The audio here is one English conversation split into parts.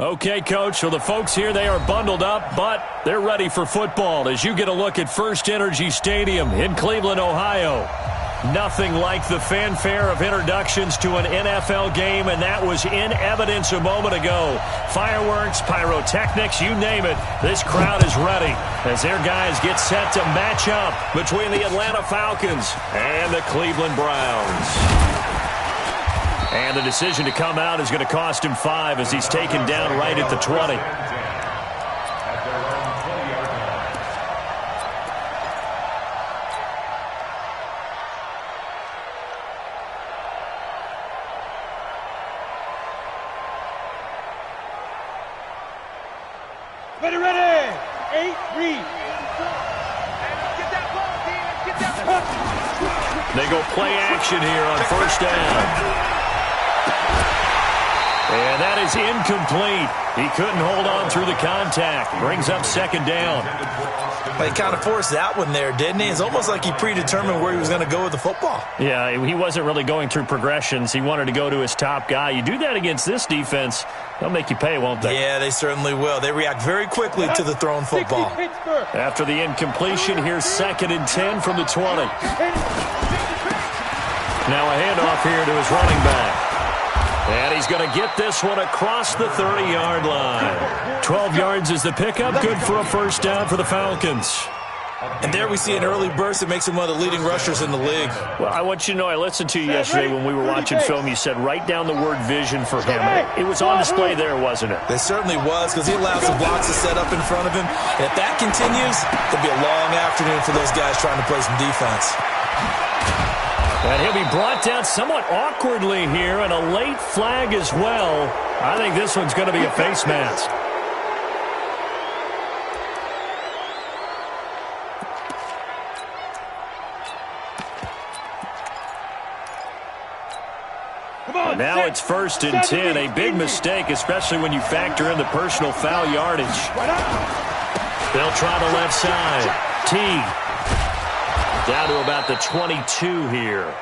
Okay, Coach, so the folks here, they are bundled up, but they're ready for football as you get a look at First Energy Stadium in Cleveland, Ohio. Nothing like the fanfare of introductions to an NFL game, and that was in evidence a moment ago. Fireworks, pyrotechnics, you name it. This crowd is ready as their guys get set to match up between the Atlanta Falcons and the Cleveland Browns. And the decision to come out is going to cost him 5 as he's taken down right at the 20. Ready. 8, read. Get that ball, D. Get that ball. They go play action here on first down. And that is incomplete. He couldn't hold on through the contact. Brings up second down. Well, he kind of forced that one there, didn't he? It's almost like he predetermined where he was going to go with the football. Yeah, he wasn't really going through progressions. He wanted to go to his top guy. You do that against this defense, they'll make you pay, won't they? Yeah, they certainly will. They react very quickly to the thrown football. After the incompletion, here's 2nd and 10 from the 20. Now a handoff here to his running back. And he's going to get this one across the 30-yard line. 12 yards is the pickup. Good for a first down for the Falcons. And there we see an early burst that makes him one of the leading rushers in the league. Well, I want you to know, I listened to you yesterday when we were watching film. You said write down the word vision for him. It was on display there, wasn't it? It certainly was, because he allowed some blocks to set up in front of him. And if that continues, it'll be a long afternoon for those guys trying to play some defense. And he'll be brought down somewhat awkwardly here, and a late flag as well. I think this one's going to be a face mask. Now it's 1st and 10. A big mistake, especially when you factor in the personal foul yardage. They'll try the left side. Teague. Down to about the 22 here.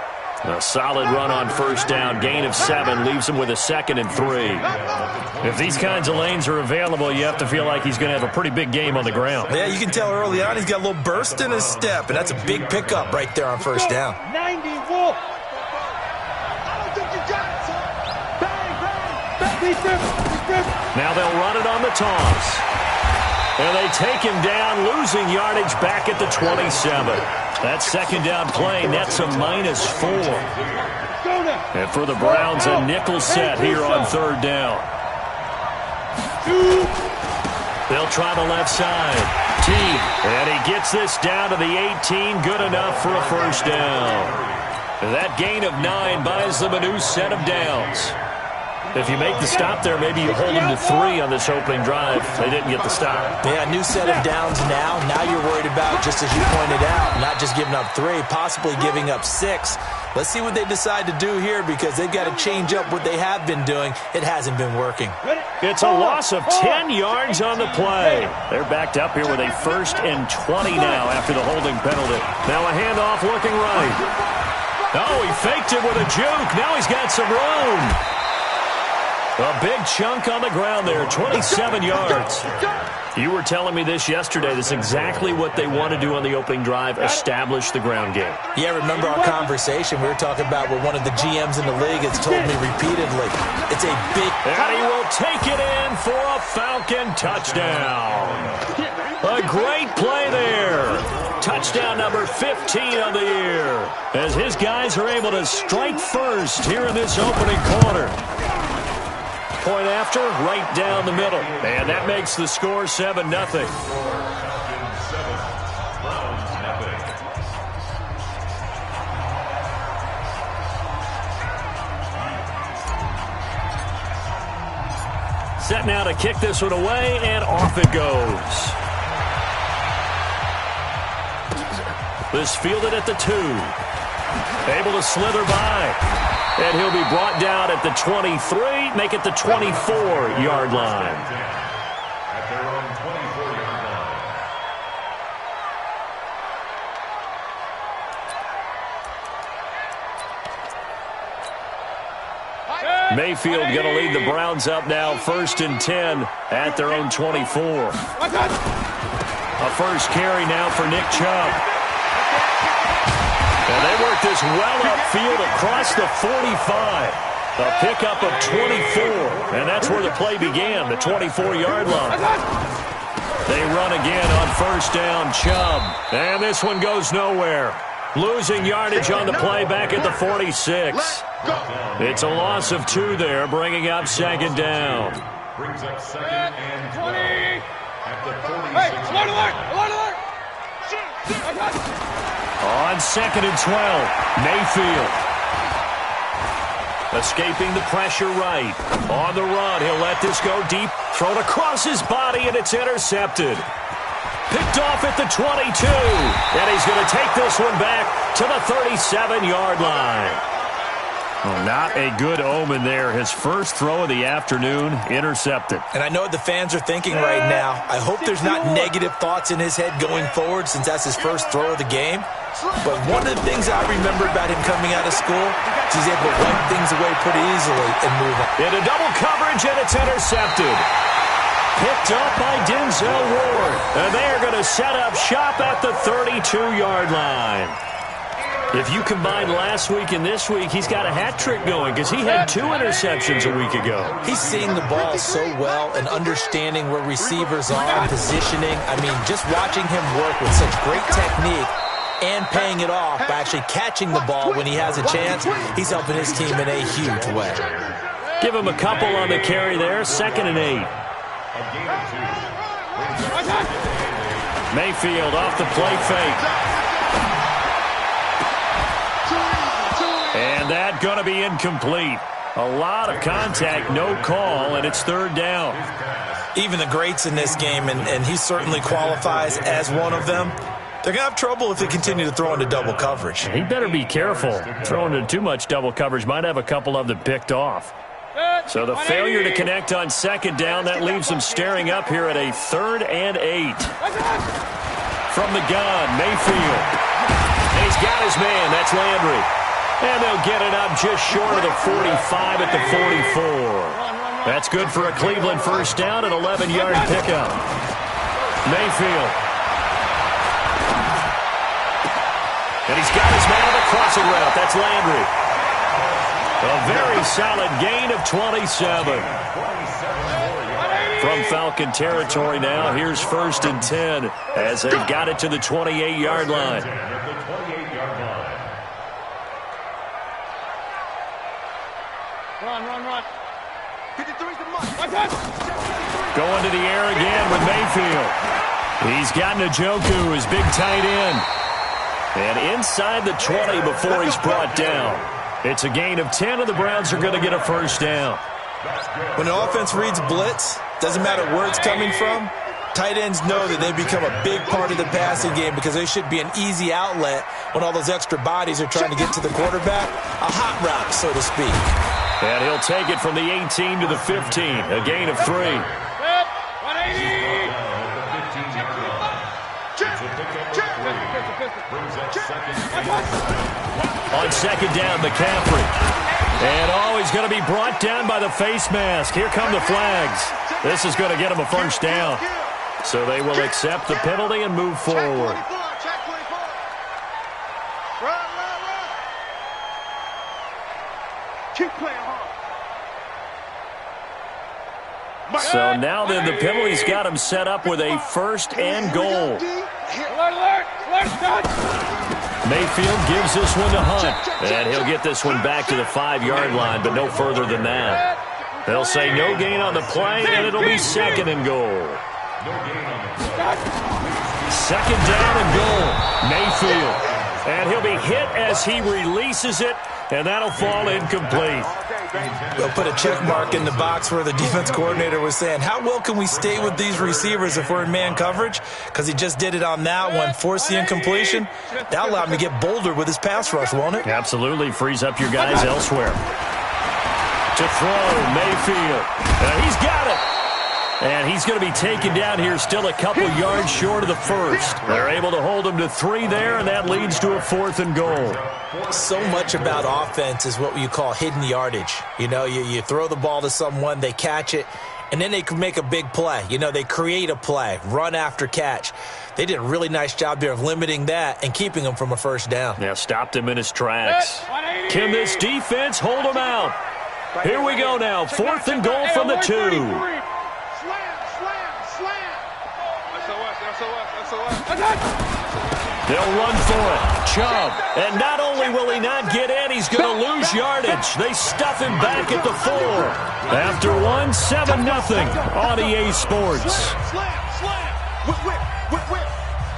A solid run on first down. Gain of 7 leaves him with a 2nd and 3. If these kinds of lanes are available, you have to feel like he's going to have a pretty big game on the ground. Yeah, you can tell early on he's got a little burst in his step, and that's a big pickup right there on first down. 90, Wolf. Now they'll run it on the toss. And they take him down, losing yardage back at the 27. That second down play nets a -4. And for the Browns, a nickel set here on 3rd down. They'll try the left side. Teague. And he gets this down to the 18. Good enough for a first down. That gain of 9 buys them a new set of downs. If you make the stop there, maybe you hold them to 3 on this opening drive. They didn't get the stop. Yeah, new set of downs now. Now you're worried about, just as you pointed out, not just giving up 3, possibly giving up 6. Let's see what they decide to do here, because they've got to change up what they have been doing. It hasn't been working. It's a loss of 10 yards on the play. They're backed up here with a 1st and 20 now after the holding penalty. Now a handoff looking right. Oh, he faked it with a juke. Now he's got some room. A big chunk on the ground there, 27 yards. You were telling me this yesterday. That's exactly what they want to do on the opening drive, establish the ground game. Yeah, remember our conversation? We were talking about what one of the GMs in the league has told me repeatedly. It's a big... And he will take it in for a Falcon touchdown. A great play there. Touchdown number 15 of the year, as his guys are able to strike first here in this opening quarter. Point after, right down the middle. And that makes the score 7-0. Set now to kick this one away, and off it goes. This fielded at the 2. Able to slither by. And he'll be brought down at the 23, make it the 24-yard line. At their own 24-yard line. Mayfield going to lead the Browns up now, 1st and 10 at their own 24. A first carry now for Nick Chubb. And they work this well upfield across the 45. A pickup of 24, and that's where the play began, the 24-yard line. They run again on 1st down, Chubb. And this one goes nowhere. Losing yardage on the play back at the 46. It's a loss of 2 there, bringing up 2nd down. Brings up 2nd and 12 at the 46. Hey, alert, alert, alert! On 2nd and 12, Mayfield. Escaping the pressure right. On the run, he'll let this go deep. Thrown across his body, and it's intercepted. Picked off at the 22. And he's going to take this one back to the 37-yard line. Well, not a good omen there. His first throw of the afternoon, intercepted. And I know what the fans are thinking right now. I hope there's not negative thoughts in his head going forward since that's his first throw of the game. But one of the things I remember about him coming out of school is he's able to wipe things away pretty easily and move on. Into double coverage, and it's intercepted. Picked up by Denzel Ward. And they are going to set up shop at the 32-yard line. If you combine last week and this week, he's got a hat trick going because he had 2 interceptions a week ago. He's seeing the ball so well and understanding where receivers are and positioning. I mean, just watching him work with such great technique and paying it off by actually catching the ball when he has a chance, he's helping his team in a huge way. Give him a couple on the carry there, 2nd and 8. Mayfield off the play fake. And that going to be incomplete. A lot of contact, no call, and it's 3rd down. Even the greats in this game, and he certainly qualifies as one of them, they're going to have trouble if they continue to throw into double coverage. He better be careful. Throwing into too much double coverage might have a couple of them picked off. So the failure to connect on 2nd down, that leaves them staring up here at a 3rd and 8. From the gun, Mayfield. And he's got his man. That's Landry. And they'll get it up just short of the 45 at the 44. That's good for a Cleveland first down, an 11-yard pickup. Mayfield. And he's got his man on the crossing route. That's Landry. A very solid gain of 27. From Falcon territory now, here's 1st and 10 as they've got it to the 28-yard line. Run. Going to the air again with Mayfield. He's got Njoku, his big tight end. And inside the 20 before he's brought down. It's a gain of 10, and the Browns are going to get a first down. When the offense reads blitz, doesn't matter where it's coming from, tight ends know that they become a big part of the passing game because they should be an easy outlet when all those extra bodies are trying to get to the quarterback. A hot route, so to speak. And he'll take it from the 18 to the 15, a gain of 3. 180! On 2nd down, McCaffrey. And he's going to be brought down by the face mask. Here come the flags. This is going to get him a first down. So they will accept the penalty and move forward. Keep playing hard. So now then, the penalty's got him set up with a 1st and goal. Alert! Mayfield gives this one to Hunt. And he'll get this one back to the 5-yard line, but no further than that. They'll say no gain on the play, and it'll be 2nd and goal. 2nd down and goal. Mayfield. And he'll be hit as he releases it, and that'll fall incomplete. They'll put a check mark in the box where the defense coordinator was saying, how well can we stay with these receivers if we're in man coverage? Because he just did it on that one, force the incompletion. That'll allow him to get bolder with his pass rush, won't it? Absolutely. Frees up your guys elsewhere. To throw, Mayfield. He's got it. And he's going to be taken down here still a couple yards short of the first. They're able to hold him to 3 there, and that leads to a 4th and goal. So much about offense is what you call hidden yardage. You know, you throw the ball to someone, they catch it, and then they can make a big play. You know, they create a play, run after catch. They did a really nice job there of limiting that and keeping him from a first down. Yeah, stopped him in his tracks. Can this defense hold him out? Here we go now, 4th and goal from the 2. They'll run for it. Chubb. And not only will he not get in, he's going to lose yardage. They stuff him back at the 4. After 1, 7-0 on EA Sports.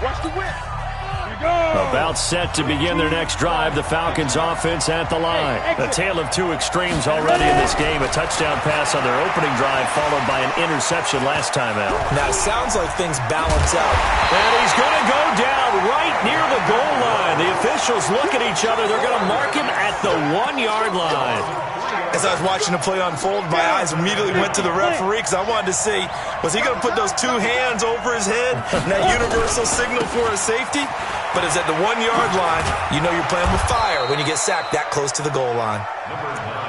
Watch the whip. About set to begin their next drive. The Falcons offense at the line. A tale of 2 extremes already in this game. A touchdown pass on their opening drive followed by an interception last time out. Now, it sounds like things balance out. And he's going to go down right near the goal line. The officials look at each other. They're going to mark him at the 1-yard line. As I was watching the play unfold, my eyes immediately went to the referee because I wanted to see, was he going to put those 2 hands over his head and that universal signal for a safety? But it's at the 1-yard line. You know you're playing with fire when you get sacked that close to the goal line.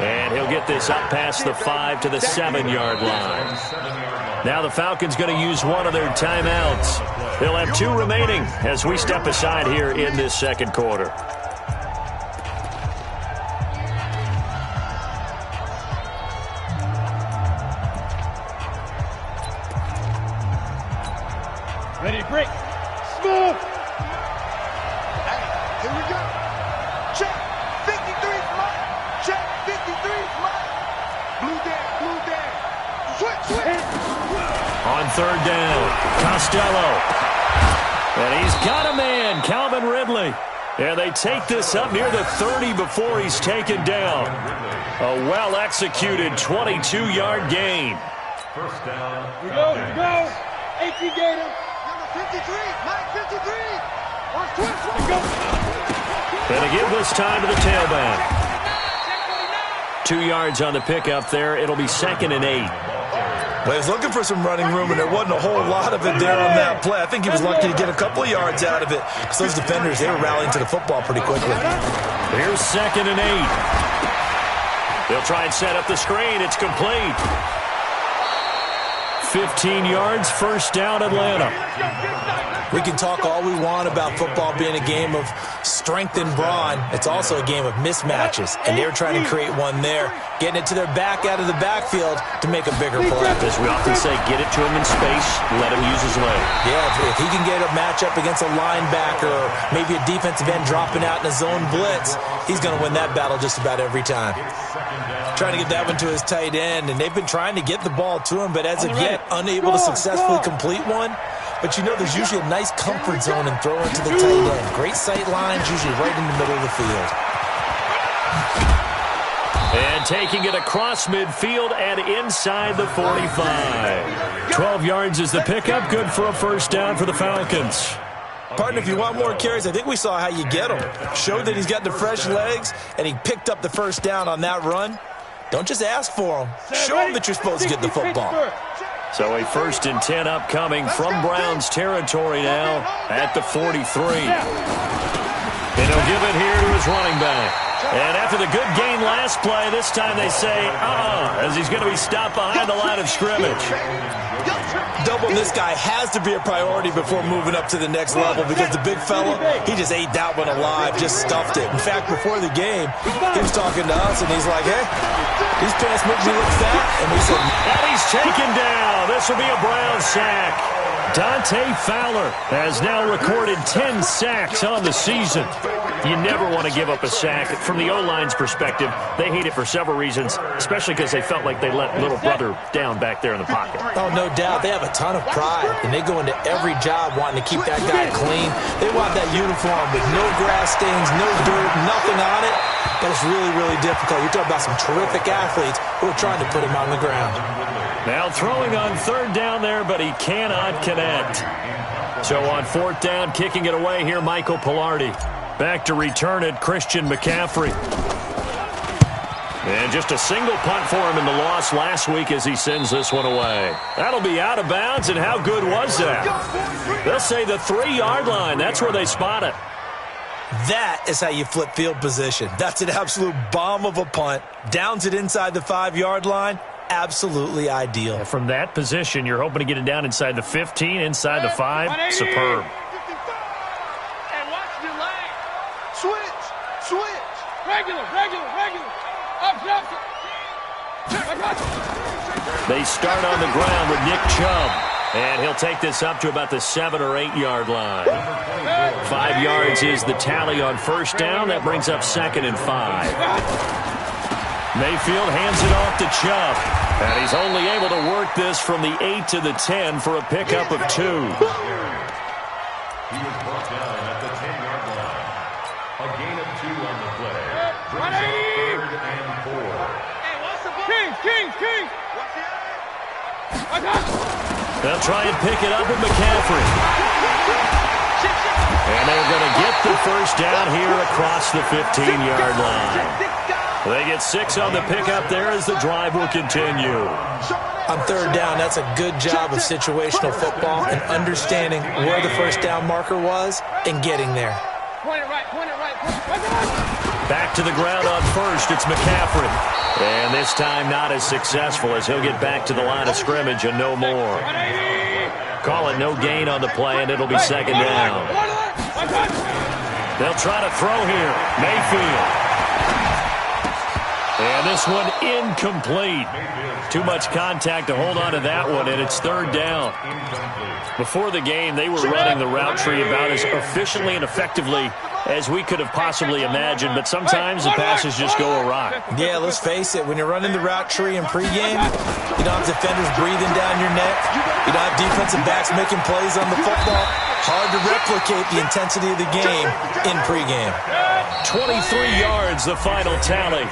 And he'll get this up past the 5 to the 7-yard line. Now the Falcons going to use one of their timeouts. They'll have 2 remaining as we step aside here in this second quarter. Ready, break. Smooth. Here we go. Check. 53 flat. Check. 53 flat. Blue down. Switch. On 3rd down, Costello. And he's got a man, Calvin Ridley. And they take this up near the 30 before he's taken down. A well-executed 22-yard gain. First down. Here we go. 18 Gator. Number 53. Mike 53. Watch twist. Go. And to give this time to the tailback. 2 yards on the pickup there. It'll be 2nd and 8. Well, he was looking for some running room, and there wasn't a whole lot of it there on that play. I think he was lucky to get a couple of yards out of it because those defenders, they were rallying to the football pretty quickly. Here's 2nd and 8. They'll try and set up the screen. It's complete. 15 yards, first down, Atlanta. We can talk all we want about football being a game of strength and brawn. It's also a game of mismatches, and they're trying to create one there, getting it to their back out of the backfield to make a bigger play. As we often say, get it to him in space, let him use his leg. Yeah, if he can get a matchup against a linebacker or maybe a defensive end dropping out in a zone blitz, he's going to win that battle just about every time. Trying to get that one to his tight end, and they've been trying to get the ball to him, but as of yet, unable to successfully complete one. But you know there's usually a nice comfort zone in throwing to the tight end. Great sight lines, usually right in the middle of the field. And taking it across midfield and inside the 45. 12 yards is the pickup, good for a first down for the Falcons. Partner, if you want more carries, I think we saw how you get them. Showed that he's got the fresh legs, and he picked up the first down on that run. Don't just ask for them. Show them that you're supposed to get the football. So a 1st and 10 upcoming from Browns territory now at the 43. And he'll give it here to his running back. And after the good gain last play, this time they say, as he's going to be stopped behind the line of scrimmage. Doubling this guy has to be a priority before moving up to the next level because the big fella, he just ate that one alive, just stuffed it. In fact, before the game, he was talking to us, and he's like, hey, these pants make me look fat. And we said, and he's taken down. This will be a Brown sack. Dante Fowler has now recorded 10 sacks on the season. You never want to give up a sack. From the O-line's perspective, they hate it for several reasons, especially because they felt like they let little brother down back there in the pocket. Oh, no doubt. They have a ton of pride, and they go into every job wanting to keep that guy clean. They want that uniform with no grass stains, no dirt, nothing on it. But it's really, really difficult. You're talking about some terrific athletes who are trying to put him on the ground. Now throwing on 3rd down there, but he cannot connect. So on 4th down, kicking it away here, Michael Pilardi. Back to return it, Christian McCaffrey. And just a single punt for him in the loss last week as he sends this one away. That'll be out of bounds, and how good was that? They'll say the 3-yard line. That's where they spot it. That is how you flip field position. That's an absolute bomb of a punt. Downs it inside the 5-yard line. Absolutely ideal. And from that position, you're hoping to get it down inside the 15, inside the 5. Superb. And watch your leg. Switch. Regular. Up. They start on the ground with Nick Chubb. And he'll take this up to about the 7 or 8 yard line. 5 yards is the tally on first down. That brings up 2nd and 5. Mayfield hands it off to Chubb. And he's only able to work this from the 8 to the 10 for a pickup of 2. He was brought down at the 10-yard line. A gain of 2 on the play. Brings up 3rd and 4. Hey, what's the ball? King. Watch out. They'll try and pick it up with McCaffrey. And they're going to get the first down here across the 15-yard line. They get 6 on the pickup there as the drive will continue. On third down, that's a good job of situational football and understanding where the first down marker was and getting there. Point it right. Back to the ground on first, it's McCaffrey. And this time not as successful as he'll get back to the line of scrimmage and no more. Call it no gain on the play, and it'll be 2nd down. They'll try to throw here. Mayfield. And this one incomplete. Too much contact to hold on to that one, and it's 3rd down. Before the game, they were running the route tree about as efficiently and effectively as we could have possibly imagined, but sometimes the passes just go awry. Yeah, let's face it, when you're running the route tree in pregame, you don't have defenders breathing down your neck. You don't have defensive backs making plays on the football. Hard to replicate the intensity of the game in pregame. 23 yards, the final tally.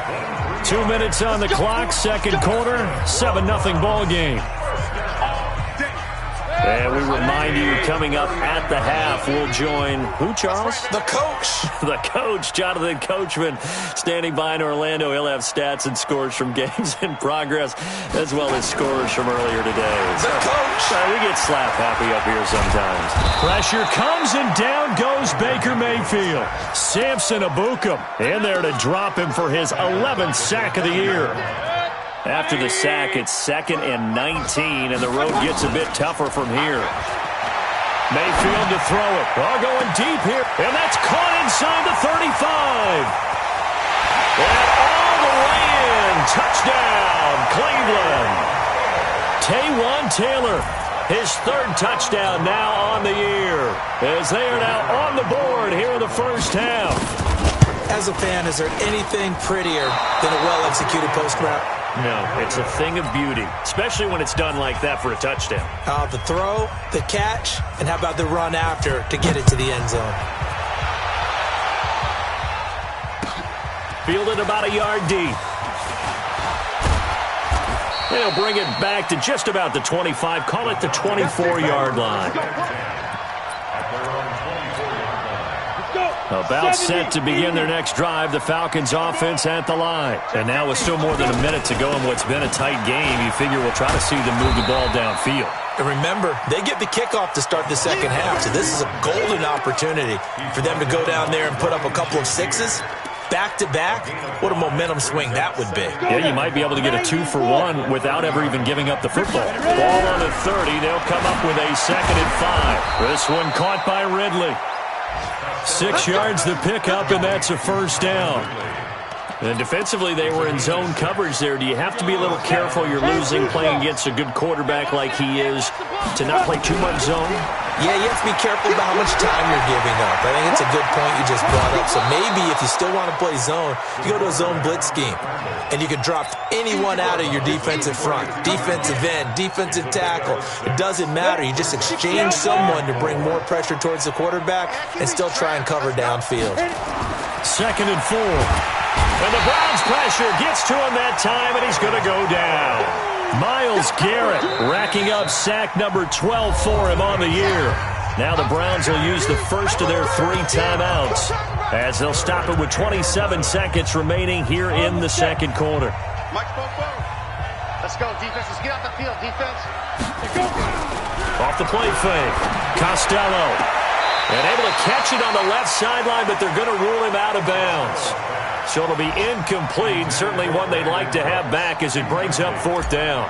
2 minutes on the clock, second quarter, 7-0 ball game. And we remind you, coming up at the half, we'll join who, Charles? The coach. The coach, Jonathan Coachman, standing by in Orlando. He'll have stats and scores from games in progress, as well as scores from earlier today. The coach. We get slap happy up here sometimes. Pressure comes, and down goes Baker Mayfield. Samson Ebukam in there to drop him for his 11th sack of the year. After the sack, it's 2nd and 19, and the road gets a bit tougher from here. Mayfield to throw it. All going deep here, and that's caught inside the 35. And all the way in. Touchdown, Cleveland. Taywan Taylor, his 3rd touchdown now on the year, as they are now on the board here in the first half. As a fan, is there anything prettier than a well-executed post route? No, it's a thing of beauty, especially when it's done like that for a touchdown. The throw, the catch, and how about the run after to get it to the end zone? Fielded about a yard deep. They'll bring it back to just about the 25. Call it the 24-yard line. About set to begin their next drive, the Falcons offense at the line. And now with still more than a minute to go in what's been a tight game, you figure we'll try to see them move the ball downfield. And remember, they get the kickoff to start the second half, so this is a golden opportunity for them to go down there and put up a couple of 6s. Back-to-back, what a momentum swing that would be. Yeah, you might be able to get a 2-for-1 without ever even giving up the football. Ball on the 30, they'll come up with a 2nd and 5. This one caught by Ridley. 6 yards the pickup, and that's a first down. And defensively, they were in zone coverage there. Do you have to be a little careful? You're losing playing against a good quarterback like he is to not play too much zone? Yeah, you have to be careful about how much time you're giving up. I think it's a good point you just brought up. So maybe if you still want to play zone, you go to a zone blitz scheme. And you can drop anyone out of your defensive front. Defensive end, defensive tackle. It doesn't matter. You just exchange someone to bring more pressure towards the quarterback and still try and cover downfield. 2nd and 4. And the Browns' pressure gets to him that time, and he's going to go down. Myles Garrett racking up sack number 12 for him on the year. Now the Browns will use the first of their 3 timeouts. as they'll stop it with 27 seconds remaining here in the second quarter. Mike's both. Let's go, defense. Let's get out the field, defense. Let's go. Off the play fake. Costello. And able to catch it on the left sideline, but they're going to rule him out of bounds. So it'll be incomplete. Certainly one they'd like to have back as it brings up fourth down.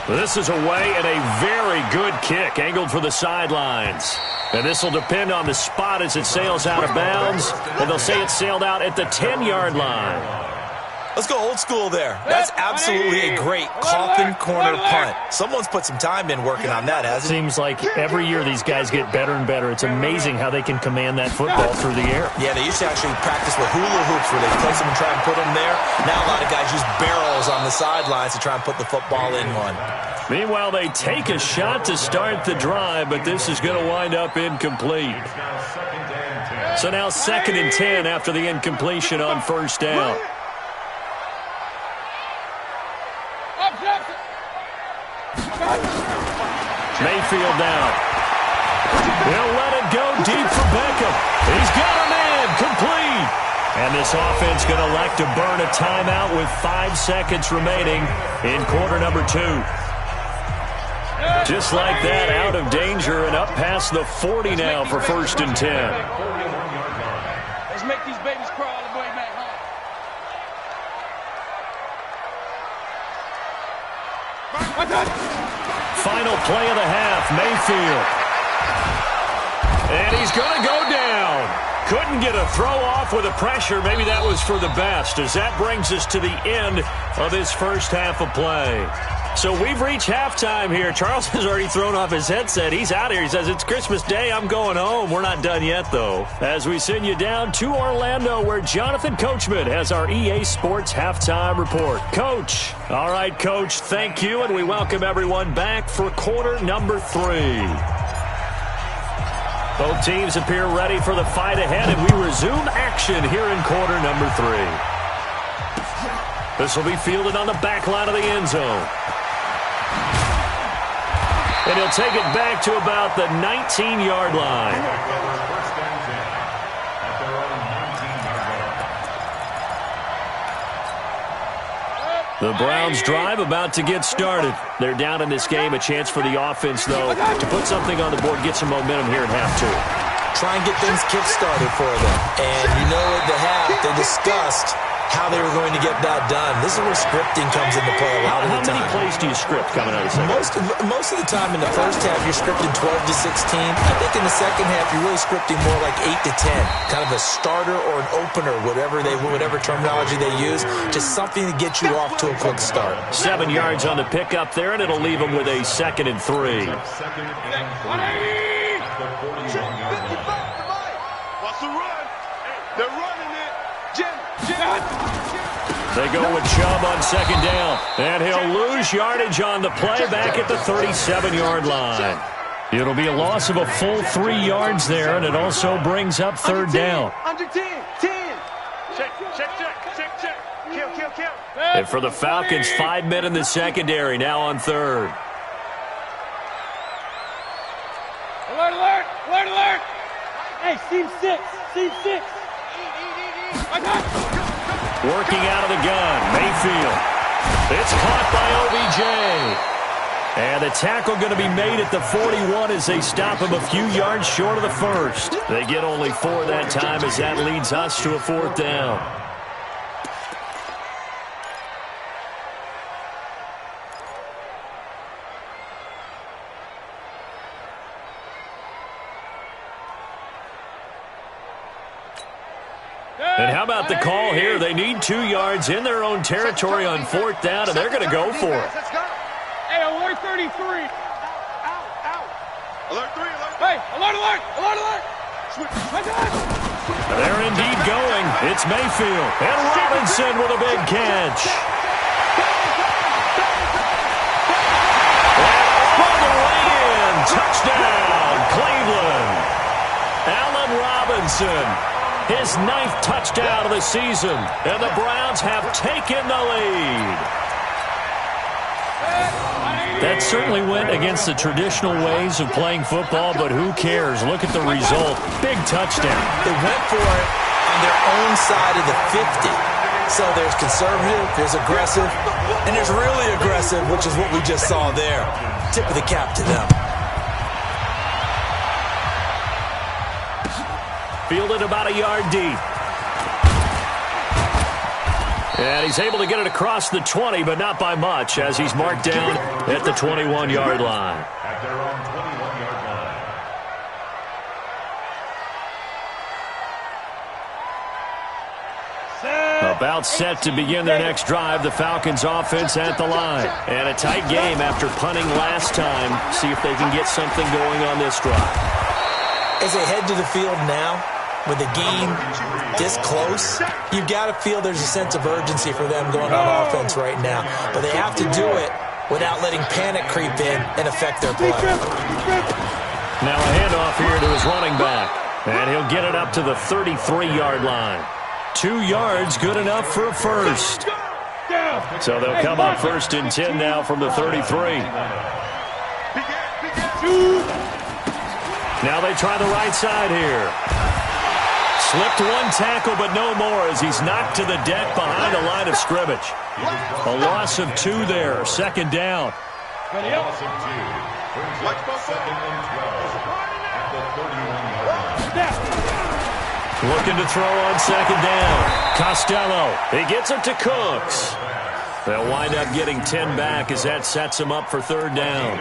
This is away and a very good kick angled for the sidelines. And this will depend on the spot as it sails out of bounds. And they'll say it sailed out at the 10-yard line. Let's go old school there. That's absolutely a great coffin corner punt. Someone's put some time in working on that, hasn't it? Seems like every year these guys get better and better. It's amazing how they can command that football through the air. Yeah, they used to actually practice with hula hoops where they place them and try and put them there. Now a lot of guys use barrels on the sidelines to try and put the football in one. Meanwhile, they take a shot to start the drive, but this is going to wind up incomplete. So now 2nd and 10 after the incompletion on first down. Mayfield down. He'll let it go deep for Beckham. He's got a man complete. And this offense going to elect to burn a timeout with 5 seconds remaining in quarter number 2. Just like that, out of danger and up past the 40 now for 1st and 10. Let's make these babies crawl all the way back home. Final play of the half, Mayfield. And he's going to go down. Couldn't get a throw off with the pressure. Maybe that was for the best, as that brings us to the end of this first half of play. So we've reached halftime here. Charles has already thrown off his headset. He's out here. He says, it's Christmas Day. I'm going home. We're not done yet, though. As we send you down to Orlando, where Jonathan Coachman has our EA Sports halftime report. Coach. All right, Coach, thank you, and we welcome everyone back for quarter number 3. Both teams appear ready for the fight ahead, and we resume action here in quarter number 3. This will be fielded on the back line of the end zone. And he'll take it back to about the 19-yard line. The Browns drive about to get started. They're down in this game. A chance for the offense, though, to put something on the board, get some momentum here at half 2. Try and get things kick-started for them. And you know at the half, they discussed how they were going to get that done. This is where scripting comes into play a lot of the time. How many plays do you script coming out of the second? Most of the time in the first half, you're scripting 12 to 16. I think in the second half, you're really scripting more like 8 to 10. Kind of a starter or an opener, whatever terminology they use. Just something to get you off to a quick start. 7 yards on the pickup there, and it'll leave them with a 2nd and 3. What's the run? They're running it. Jim. They go with Chubb on 2nd down. And he'll lose yardage on the play back at the 37-yard line. It'll be a loss of a full 3 yards there, and it also brings up 3rd down. Under 10. Check. Kill. And for the Falcons, 5 men in the secondary now on 3rd. Alert. Hey, Seam 6. Working out of the gun, Mayfield. It's caught by OBJ. And the tackle going to be made at the 41 as they stop him a few yards short of the first. They get only 4 that time as that leads us to a 4th down. And how about the call here? They need 2 yards in their own territory on 4th down, and they're going to go for it. Hey, alert 33. Out. Alert 3. Hey, alert. They're indeed going. It's Mayfield. And Robinson with a big catch. And all the way in. Touchdown, Cleveland. Allen Robinson. His 9th touchdown of the season, and the Browns have taken the lead. That certainly went against the traditional ways of playing football, but who cares? Look at the result. Big touchdown. They went for it on their own side of the 50. So there's conservative, there's aggressive, and there's really aggressive, which is what we just saw there. Tip of the cap to them. Fielded about a yard deep. And he's able to get it across the 20, but not by much, as he's marked down at the 21-yard line. At their own 21-yard line. About set to begin their next drive, the Falcons offense at the line. And a tight game after punting last time. See if they can get something going on this drive. As they head to the field now, with the game this close, you've got to feel there's a sense of urgency for them going on offense right now. But they have to do it without letting panic creep in and affect their play. Now a handoff here to his running back. And he'll get it up to the 33-yard line. 2 yards, good enough for a first. So they'll come up 1st and 10 now from the 33. Now they try the right side here. Slipped one tackle, but no more as he's knocked to the deck behind the line of scrimmage. A loss of 2 there, 2nd down. A loss of 2. Brings up 2nd and 12 at the 31-yard line. Looking to throw on 2nd down. Costello, he gets it to Cooks. They'll wind up getting 10 back as that sets them up for 3rd down. And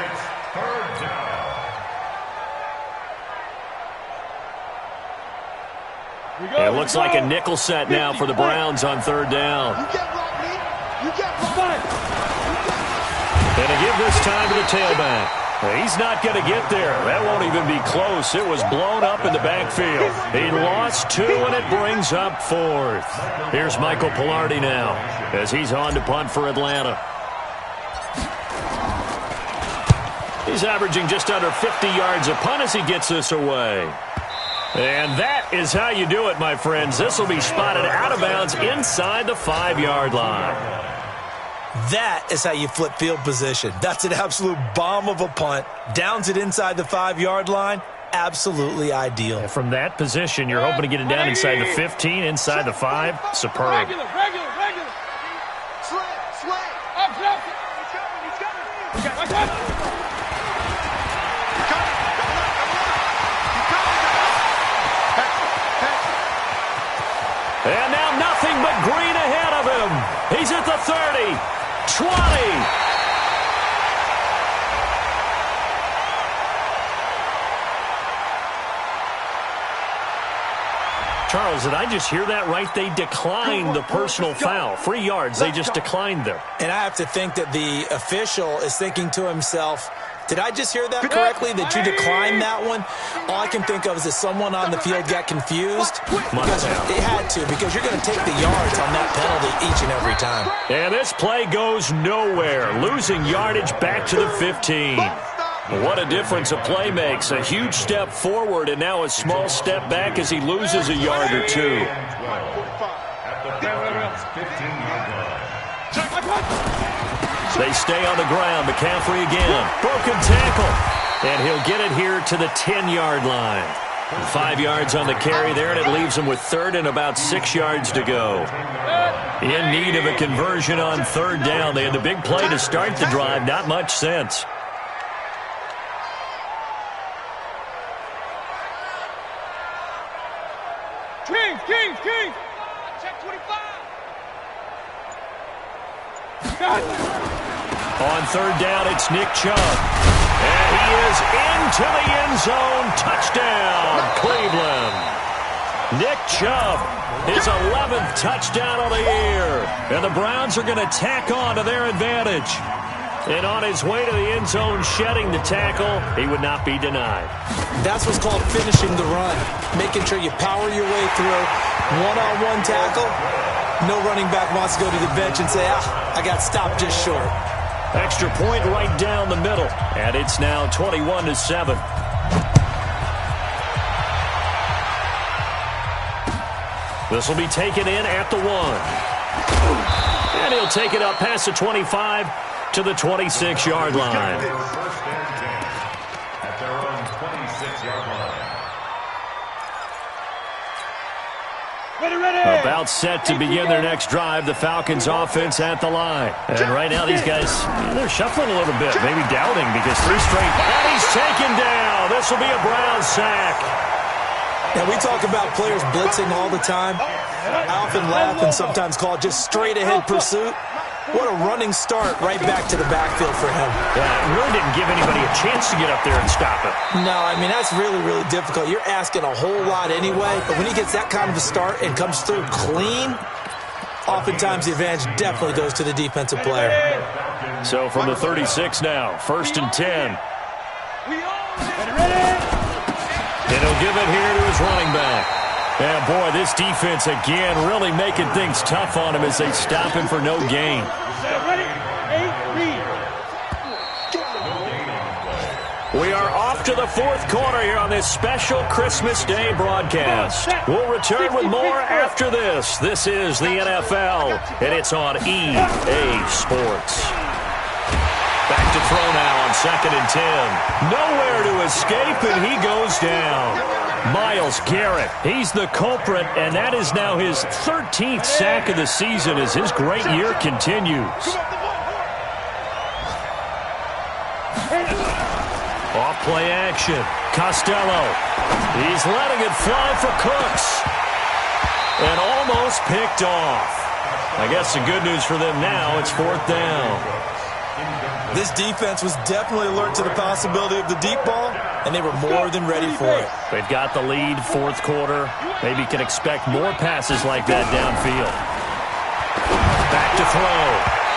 it's 3rd down. It looks like a nickel set now for the Browns on 3rd down. And to give this time to the tailback. He's not going to get there. That won't even be close. It was blown up in the backfield. He lost 2, and it brings up 4th. Here's Michael Pilardi now as he's on to punt for Atlanta. He's averaging just under 50 yards a punt as he gets this away. And that is how you do it, my friends. This will be spotted out of bounds inside the 5-yard line. That is how you flip field position. That's an absolute bomb of a punt. Downs it inside the 5-yard line. Absolutely ideal. And from that position, you're hoping to get it down inside the 15, inside the 5. Superb. Regular. Slay. Up. He's coming. And now nothing but green ahead of him. He's at the 30, 20. Charles, did I just hear that right? They declined the personal foul. 3 yards, they just declined them. And I have to think that the official is thinking to himself, did I just hear that correctly, that you declined that one? All I can think of is that someone on the field got confused. Because it had to, because you're going to take the yards on that penalty each and every time. And this play goes nowhere, losing yardage back to the 15. What a difference a play makes. A huge step forward and now a small step back as he loses a yard or 2. At the 15-yard line. They stay on the ground. McCaffrey again. Broken tackle. And he'll get it here to the 10-yard line. 5 yards on the carry there, and it leaves him with 3rd and about 6 yards to go. In need of a conversion on 3rd down. They had the big play to start the drive. Not much sense. King. Check 25. On 3rd down, it's Nick Chubb. And he is into the end zone. Touchdown, Cleveland. Nick Chubb, his 11th touchdown of the year. And the Browns are going to tack on to their advantage. And on his way to the end zone, shedding the tackle, he would not be denied. That's what's called finishing the run. Making sure you power your way through. One-on-one tackle. No running back wants to go to the bench and say, I got stopped just short. Extra point right down the middle. And it's now 21-7. This will be taken in at the 1. And he'll take it up past the 25 to the 26-yard line. First and 10 at their own 26-yard line. Ready. About set to begin their next drive, the Falcons offense at the line. And right now these guys, they're shuffling a little bit, maybe doubting because 3 straight. And he's taken down. This will be a Brown sack. Now, we talk about players blitzing all the time. I often laugh and sometimes call it just straight-ahead pursuit. What a running start right back to the backfield for him. Yeah, it really didn't give anybody a chance to get up there and stop it. No, I mean, that's really, really difficult. You're asking a whole lot anyway, but when he gets that kind of a start and comes through clean, oftentimes the advantage definitely goes to the defensive player. So from the 36 now, 1st and 10. And he'll give it here to his running back. And, boy, this defense, again, really making things tough on him as they stop him for no gain. We are off to the 4th quarter here on this special Christmas Day broadcast. We'll return with more after this. This is the NFL, and it's on EA Sports. Back to throw now on 2nd and 10. Nowhere to escape, and he goes down. Myles Garrett, he's the culprit, and that is now his 13th sack of the season as his great year continues. Off play action. Costello. He's letting it fly for Cooks. And almost picked off. I guess the good news for them now, it's 4th down. This defense was definitely alert to the possibility of the deep ball, and they were more than ready for it. They've got the lead, 4th quarter. Maybe can expect more passes like that downfield. Back to throw.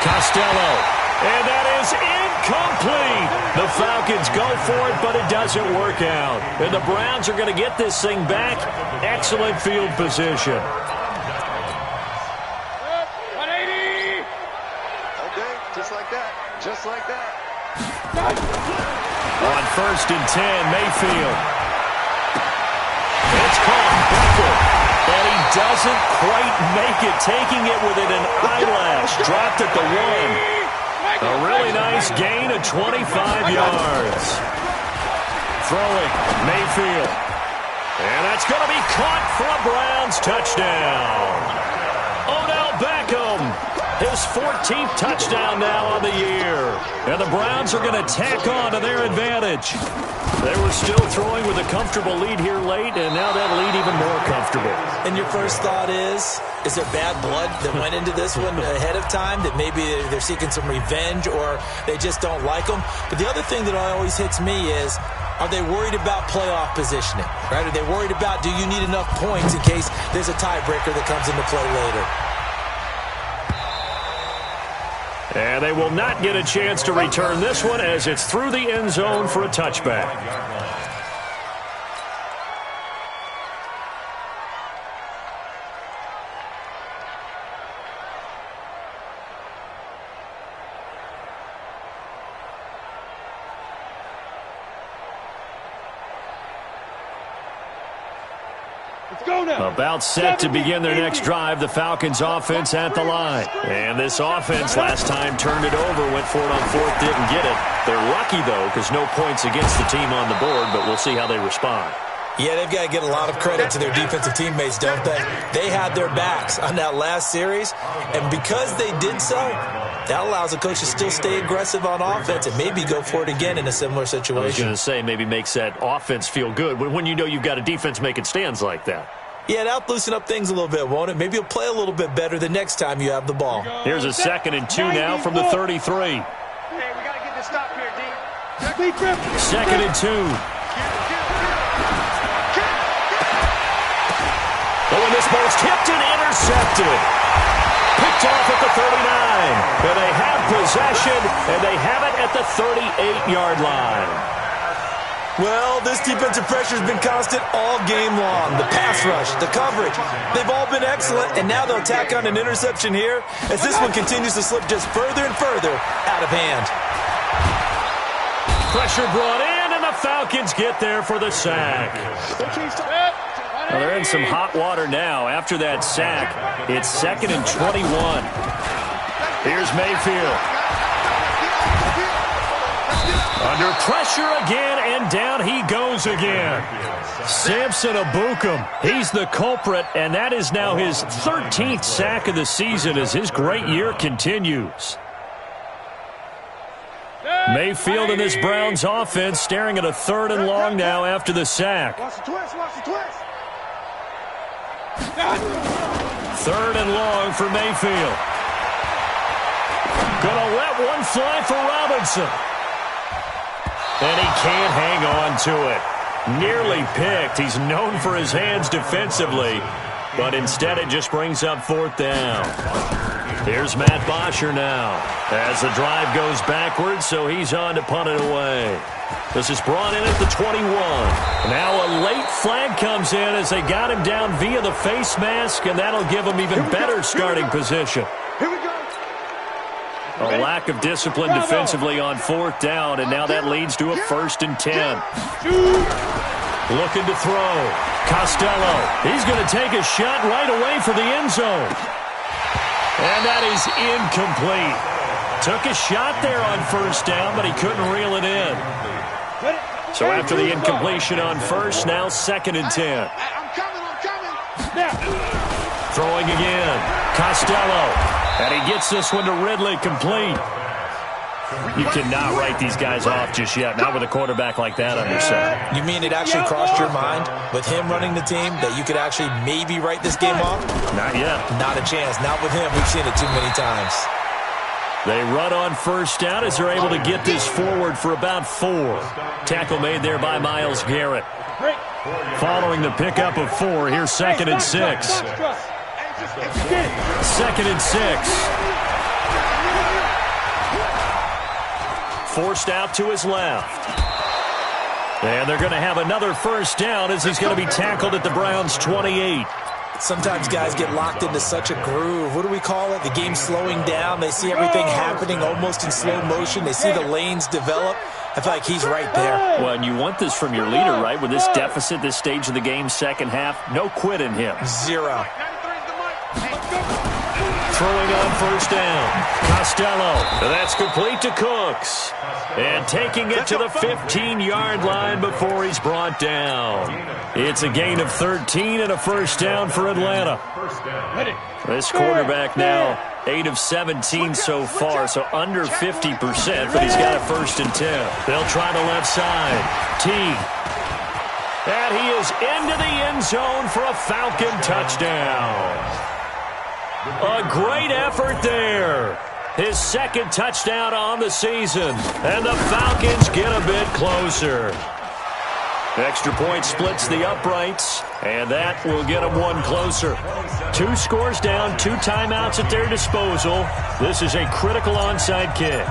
Costello. And that is incomplete. The Falcons go for it, but it doesn't work out. And the Browns are going to get this thing back. Excellent field position. 180. Okay, just like that. Just like that. On 1st and 10, Mayfield. It's caught. Becker. And he doesn't quite make it, taking it within an eyelash. Dropped at the 1. A really nice gain of 25 yards. Throwing, Mayfield. And that's going to be caught for a Browns touchdown. Odell Beckham, his 14th touchdown now on the year. And the Browns are going to tack on to their advantage. They were still throwing with a comfortable lead here late, and now that lead even more comfortable. And your first thought is there bad blood that went into this one ahead of time, that maybe they're seeking some revenge or they just don't like them? But the other thing that always hits me is, are they worried about playoff positioning? Right? Are they worried about, do you need enough points in case there's a tiebreaker that comes into play later? And they will not get a chance to return this one as it's through the end zone for a touchback. About set to begin their next drive, the Falcons offense at the line. And this offense last time turned it over, went for it on 4th, didn't get it. They're lucky, though, because no points against the team on the board, but we'll see how they respond. Yeah, they've got to get a lot of credit to their defensive teammates, don't they? They had their backs on that last series, and because they did so, that allows the coach to still stay aggressive on offense and maybe go for it again in a similar situation. I was going to say, maybe makes that offense feel good when you know you've got a defense making stands like that. Yeah, that'll loosen up things a little bit, won't it? Maybe you'll play a little bit better the next time you have the ball. Here's a 2nd and 2 now from the 33. Hey, we got to get this stop here, D. 2nd and 2. Oh, and this ball's tipped and intercepted. Picked off at the 39. And they have possession, and they have it at the 38-yard line. Well, this defensive pressure has been constant all game long. The pass rush, the coverage, they've all been excellent, and now they'll tack on an interception here as this one continues to slip just further and further out of hand. Pressure brought in, and the Falcons get there for the sack. Well, they're in some hot water now. After that sack, it's 2nd and 21. Here's Mayfield. Under pressure again, and down he goes again. Samson Abukum, he's the culprit, and that is now his 13th sack of the season as his great year continues. Mayfield and this Browns offense staring at a 3rd and long now after the sack. Watch the twist, watch the twist. 3rd and long for Mayfield. Gonna let one fly for Robinson. And he can't hang on to it. Nearly picked. He's known for his hands defensively, but instead it just brings up 4th down. Here's Matt Bosher now as the drive goes backwards, so he's on to punt it away. This is brought in at the 21. Now a late flag comes in as they got him down via the face mask, and that'll give him even better starting position. Here we go. A lack of discipline defensively on 4th down, and now that leads to a 1st and 10. Looking to throw. Costello. He's going to take a shot right away for the end zone. And that is incomplete. Took a shot there on 1st down, but he couldn't reel it in. So after the incompletion on 1st, now 2nd and 10. I'm coming. Throwing again. Costello. And he gets this one to Ridley complete. You cannot write these guys off just yet, not with a quarterback like that under center. You mean it actually crossed your mind with him running the team that you could actually maybe write this game off? Not yet. Not a chance. Not with him. We've seen it too many times. They run on 1st down as they're able to get this forward for about 4. Tackle made there by Myles Garrett. Following the pickup of 4, here's 2nd and 6. 2nd and 6. Forced out to his left. And they're going to have another 1st down as he's going to be tackled at the Browns' 28. Sometimes guys get locked into such a groove. What do we call it? The game's slowing down. They see everything happening almost in slow motion. They see the lanes develop. I feel like he's right there. Well, and you want this from your leader, right? With this deficit, this stage of the game, second half, no quit in him. 0. Throwing on 1st down. Costello. That's complete to Cooks. And taking it to the 15-yard line before he's brought down. It's a gain of 13 and a 1st down for Atlanta. This quarterback now 8 of 17 so far, so under 50%, but he's got a 1st and 10. They'll try the left side. Teague. And he is into the end zone for a Falcon touchdown. A great effort there. His 2nd touchdown on the season. And the Falcons get a bit closer. Extra point splits the uprights, and that will get them one closer. 2 scores down, 2 timeouts at their disposal. This is a critical onside kick.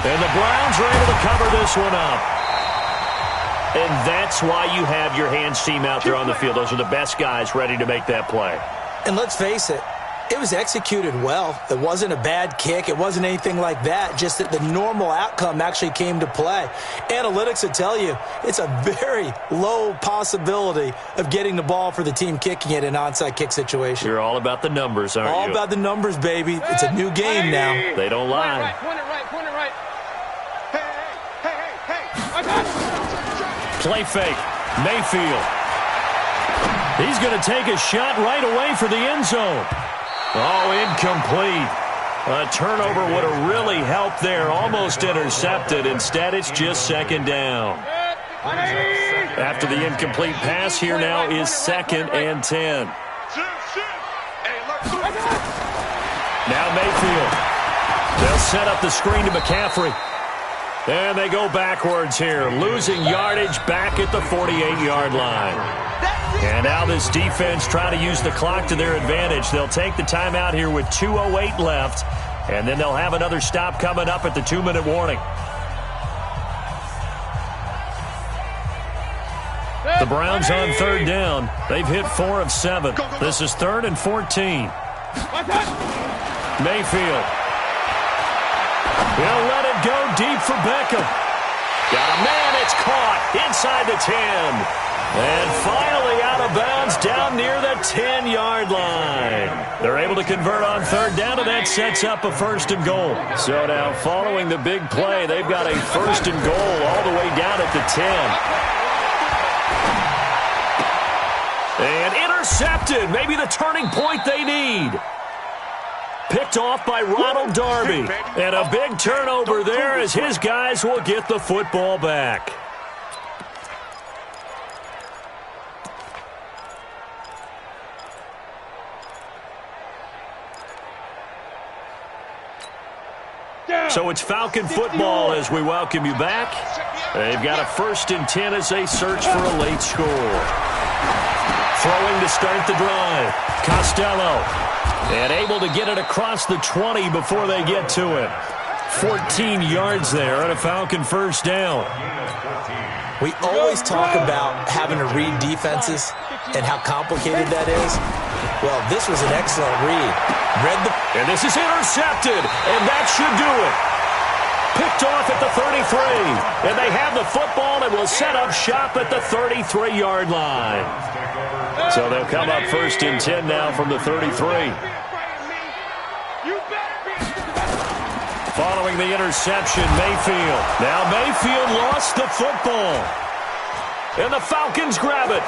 And the Browns are able to cover this one up. And that's why you have your hands team out there on the field. Those are the best guys ready to make that play. And let's face it, it was executed well. It wasn't a bad kick. It wasn't anything like that. Just that the normal outcome actually came to play. Analytics will tell you it's a very low possibility of getting the ball for the team kicking it in an onside kick situation. You're all about the numbers, aren't you? All about the numbers, baby. It's a new game now. They don't lie. Point it right. Hey. Play fake. Mayfield. He's going to take a shot right away for the end zone. Oh, incomplete. A turnover would have really helped there. Almost intercepted. Instead, it's just 2nd down. After the incomplete pass, here now is 2nd and 10. Now Mayfield. They'll set up the screen to McCaffrey. And they go backwards here, losing yardage back at the 48-yard line. And now this defense trying to use the clock to their advantage. They'll take the timeout here with 2:08 left, and then they'll have another stop coming up at the 2-minute warning. The Browns on 3rd down. They've hit 4 of 7. This is 3rd and 14. Mayfield. He'll let it go deep for Beckham. Got a man it's caught inside the 10. And finally out of bounds down near the 10-yard line. They're able to convert on third down, and that sets up a first and goal. So now following the big play, they've got a first and goal all the way down at the 10. And intercepted, maybe the turning point they need. Picked off by Ronald Darby. And a big turnover there as his guys will get the football back. So it's Falcon football as we welcome you back. They've got a first and 10 as they search for a late score. Throwing to start the drive. Costello. And able to get it across the 20 before they get to it. 14 yards there and a Falcon first down. We always talk about having to read defenses and how complicated that is. Well, this was an excellent read. And this is intercepted, and that should do it. Picked off at the 33, and they have the football and will set up shop at the 33-yard line. So they'll come up first and 10 now from the 33. Following the interception, Mayfield. Now Mayfield lost the football. And the Falcons grab it.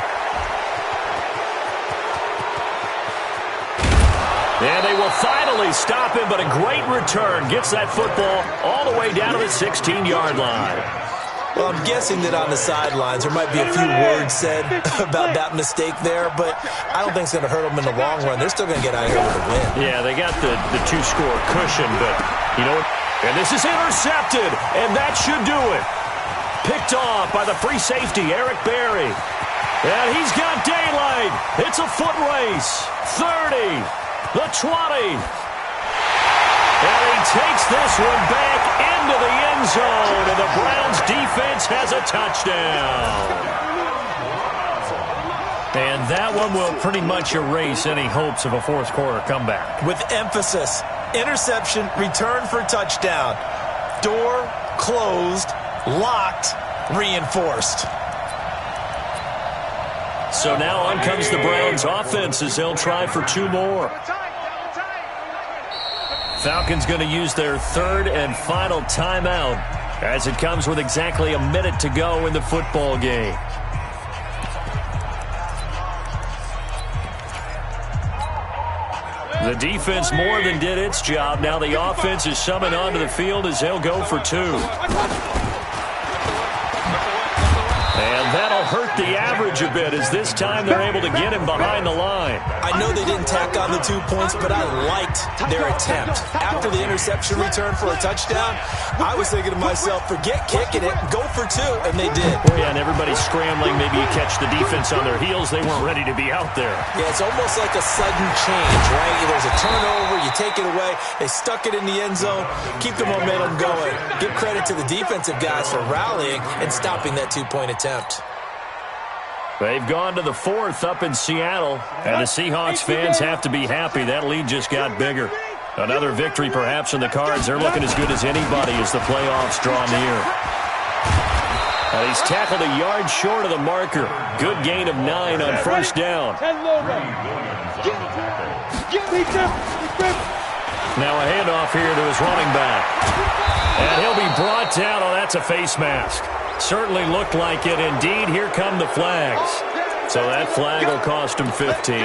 And they will finally stop him, but a great return. Gets that football all the way down to the 16-yard line. Well, I'm guessing that on the sidelines there might be a few words said about that mistake there, but I don't think it's going to hurt them in the long run. They're still going to get out of here with a win. Yeah, they got the two-score cushion, but you know what? And this is intercepted, and that should do it. Picked off by the free safety, Eric Berry. And he's got daylight. It's a foot race. 30. The 20. And he takes this one back into the end zone, and the Browns defense has a touchdown. And that one will pretty much erase any hopes of a fourth quarter comeback. With emphasis, interception, return for touchdown. Door closed, locked, reinforced. So now on comes the Browns offense as they'll try for two more. Falcons going to use their third and final timeout as it comes with exactly a minute to go in the football game. The defense more than did its job. Now the offense is summoned onto the field as they'll go for two. And that'll hurt the average a bit as this time they're able to get him behind the line. I know they didn't tack on the 2 points, but I liked their attempt. After the interception return for a touchdown, I was thinking to myself, forget kicking it, go for two, and they did. Oh, yeah, and everybody's scrambling. Maybe you catch the defense on their heels. They weren't ready to be out there. Yeah, it's almost like a sudden change, right? There's a turnover, you take it away, they stuck it in the end zone, keep the momentum going. Give credit to the defensive guys for rallying and stopping that 2-point attempt. They've gone to the fourth up in Seattle, and the Seahawks fans have to be happy. That lead just got bigger. Another victory perhaps in the cards. They're looking as good as anybody as the playoffs draw near. And he's tackled a yard short of the marker. Good gain of 9 on first down. Now a handoff here to his running back. And he'll be brought down. Oh, that's a face mask. Certainly looked like it. Indeed, here come the flags. So that flag will cost him 15.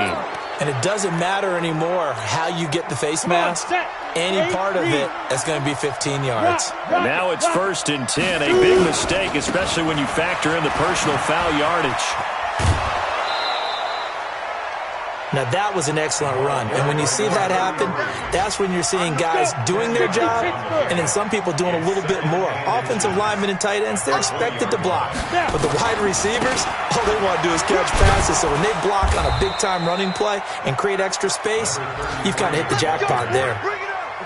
And it doesn't matter anymore how you get the face mask. Any part of it is going to be 15 yards. And now it's first and 10. A big mistake, especially when you factor in the personal foul yardage. Now, that was an excellent run. And when you see that happen, that's when you're seeing guys doing their job and then some people doing a little bit more. Offensive linemen and tight ends, they're expected to block. But the wide receivers, all they want to do is catch passes. So when they block on a big-time running play and create extra space, you've kind of hit the jackpot there.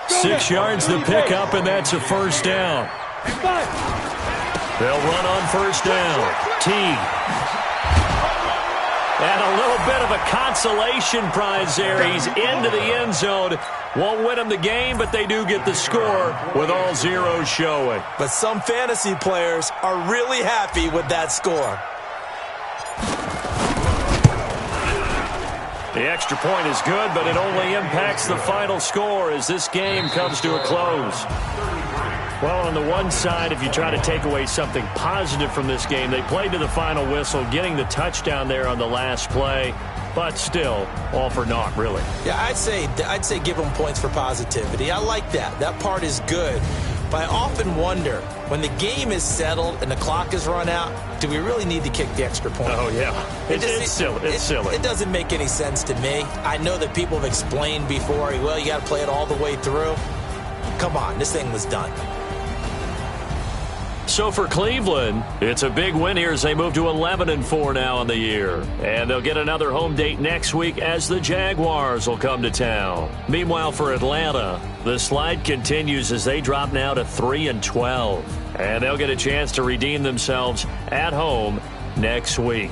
6 yards to pick up, and that's a first down. They'll run on first down. T. And a little bit of a consolation prize there. He's into the end zone. Won't win him the game, but they do get the score with all zeros showing. But some fantasy players are really happy with that score. The extra point is good, but it only impacts the final score as this game comes to a close. Well, on the one side, if you try to take away something positive from this game, they played to the final whistle, getting the touchdown there on the last play, but still, all for naught, really. Yeah, I'd say give them points for positivity. I like that. That part is good. But I often wonder, when the game is settled and the clock is run out, do we really need to kick the extra point? Oh, yeah. It's silly. It's silly. It doesn't make any sense to me. I know that people have explained before, well, you got to play it all the way through. Come on, this thing was done. So for Cleveland, it's a big win here as they move to 11-4 now on the year. And they'll get another home date next week as the Jaguars will come to town. Meanwhile, for Atlanta, the slide continues as they drop now to 3-12. And they'll get a chance to redeem themselves at home next week.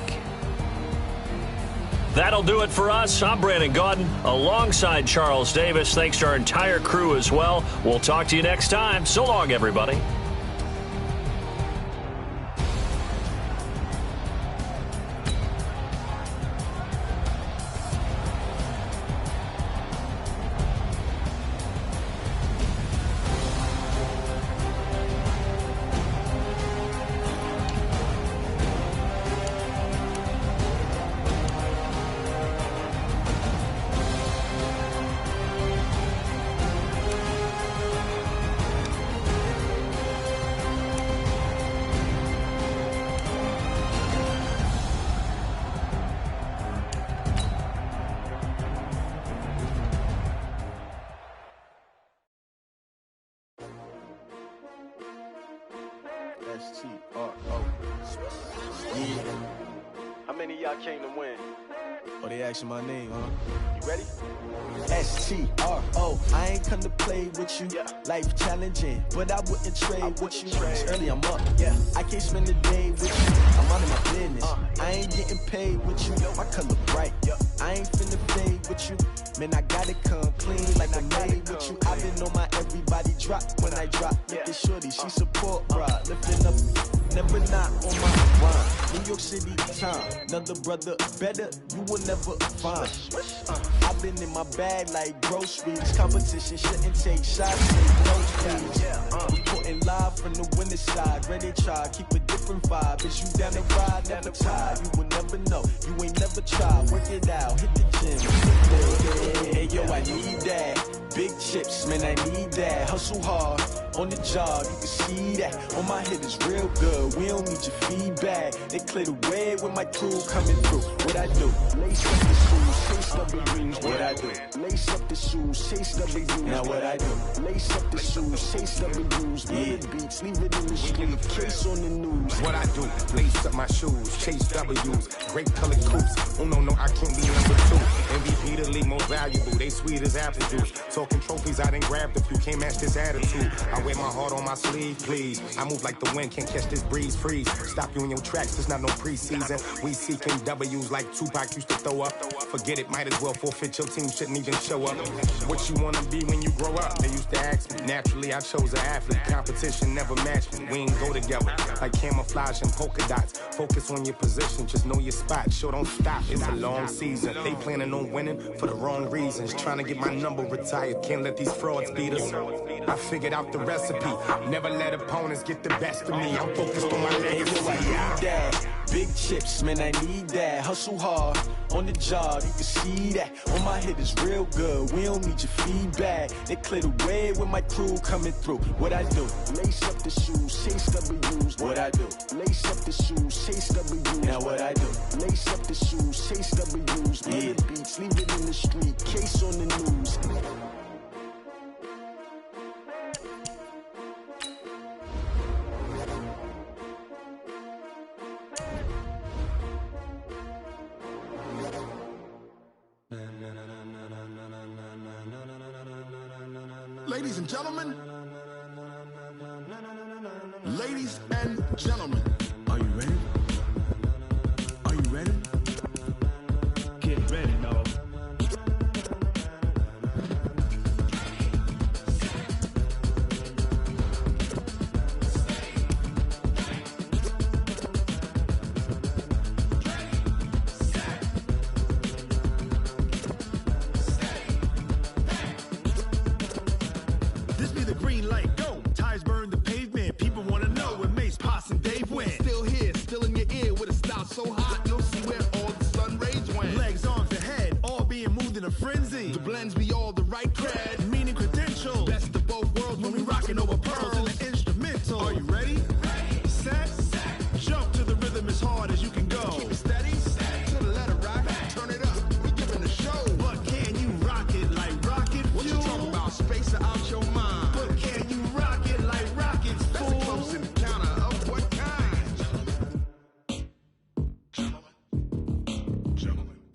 That'll do it for us. I'm Brandon Gaudin alongside Charles Davis. Thanks to our entire crew as well. We'll talk to you next time. So long, everybody. S-T-R-O. Yeah. How many of y'all came to win? Oh, they asking my name, huh? You ready? S-T-R-O. I ain't come to play with you. Yeah. Life challenging, but I wouldn't trade with you. It's early, I'm up. Yeah. I can't spend the day with you. I'm out of my business. I ain't getting paid with you. My color bright. I ain't finna fade with you. Man, I gotta come clean like I made with you. I've been on my everybody drop when I drop. Look at shorty, she support, bruh. Lifting up, never not on my rhyme. New York City time, another brother better, you will never find. I've been in my bag like groceries. Competition shouldn't take shots, take no please. Reporting live from the winning side. Ready to try, keep a different vibe. Is you down the ride, never tired. You will never know, you ain't never tried. Work it out, hit the gym. Hey yo, I need that. Big chips, man, I need that. Hustle hard, on the job, you can see that. On my head is real good, we don't need your feedback. They clear the way with my crew coming through. What I do? Lace up the shoes, chase W's. What I do? Lace up the shoes, chase W's. Now what I do? Lace up the shoes, chase W's. Yeah, beats, leave it in the street, case on the news. What I do? Lace up my shoes, chase W's. Great colored coops. Oh no, I can't be number 2. MVP the league most valuable. They sweet as apple juice. Talking trophies, I done grabbed a few. Can't match this attitude. I wear my heart on my sleeve, please. I move like the wind, can't catch this breeze. Freeze. Stop you in your tracks. There's not no preseason. We seeking W's like Tupac used to throw up. Forget it, might as well forfeit. Your team shouldn't even show up. What you wanna be when you grow up? They used to ask me. Naturally, I chose an athlete. Competition never matched me. We ain't go together like camouflage and polka dots. Focus on your position, just know your spot. Sure, don't stop. It's a long season. They planning on winning for the wrong reasons. Trying to get my number retired. Can't let these frauds beat us. I figured out the recipe. Never let opponents get the best of me. I'm focused on my legacy. Big chips, man, I need that. Hustle hard, on the job, you can see that. On my head is real good, we don't need your feedback. They clear the way with my crew coming through. What I do? Lace up the shoes, chase W's. What I do? Lace up the shoes, chase W's. Now what I do? Lace up the shoes, chase W's. Yeah, beats, leave it in the street, case on the news. Ladies and gentlemen, ladies and gentlemen, are you ready? Are you ready? so hot, you'll see where all the sun rays went. Legs, arms, and head, all being moved in a frenzy. The blends be all the right cred. Meaning credentials. Best of both worlds when we rockin' over pearls. In the instrumental. Are you ready? Set. Jump to the rhythm as hard as you can go. Keep it steady. To the letter right. Turn it up. We giving a show. But can you rock it like rocket fuel? What you talking about? Space or out your mind? But can you rock it like rockets, That's a fool? close encounter of what kind?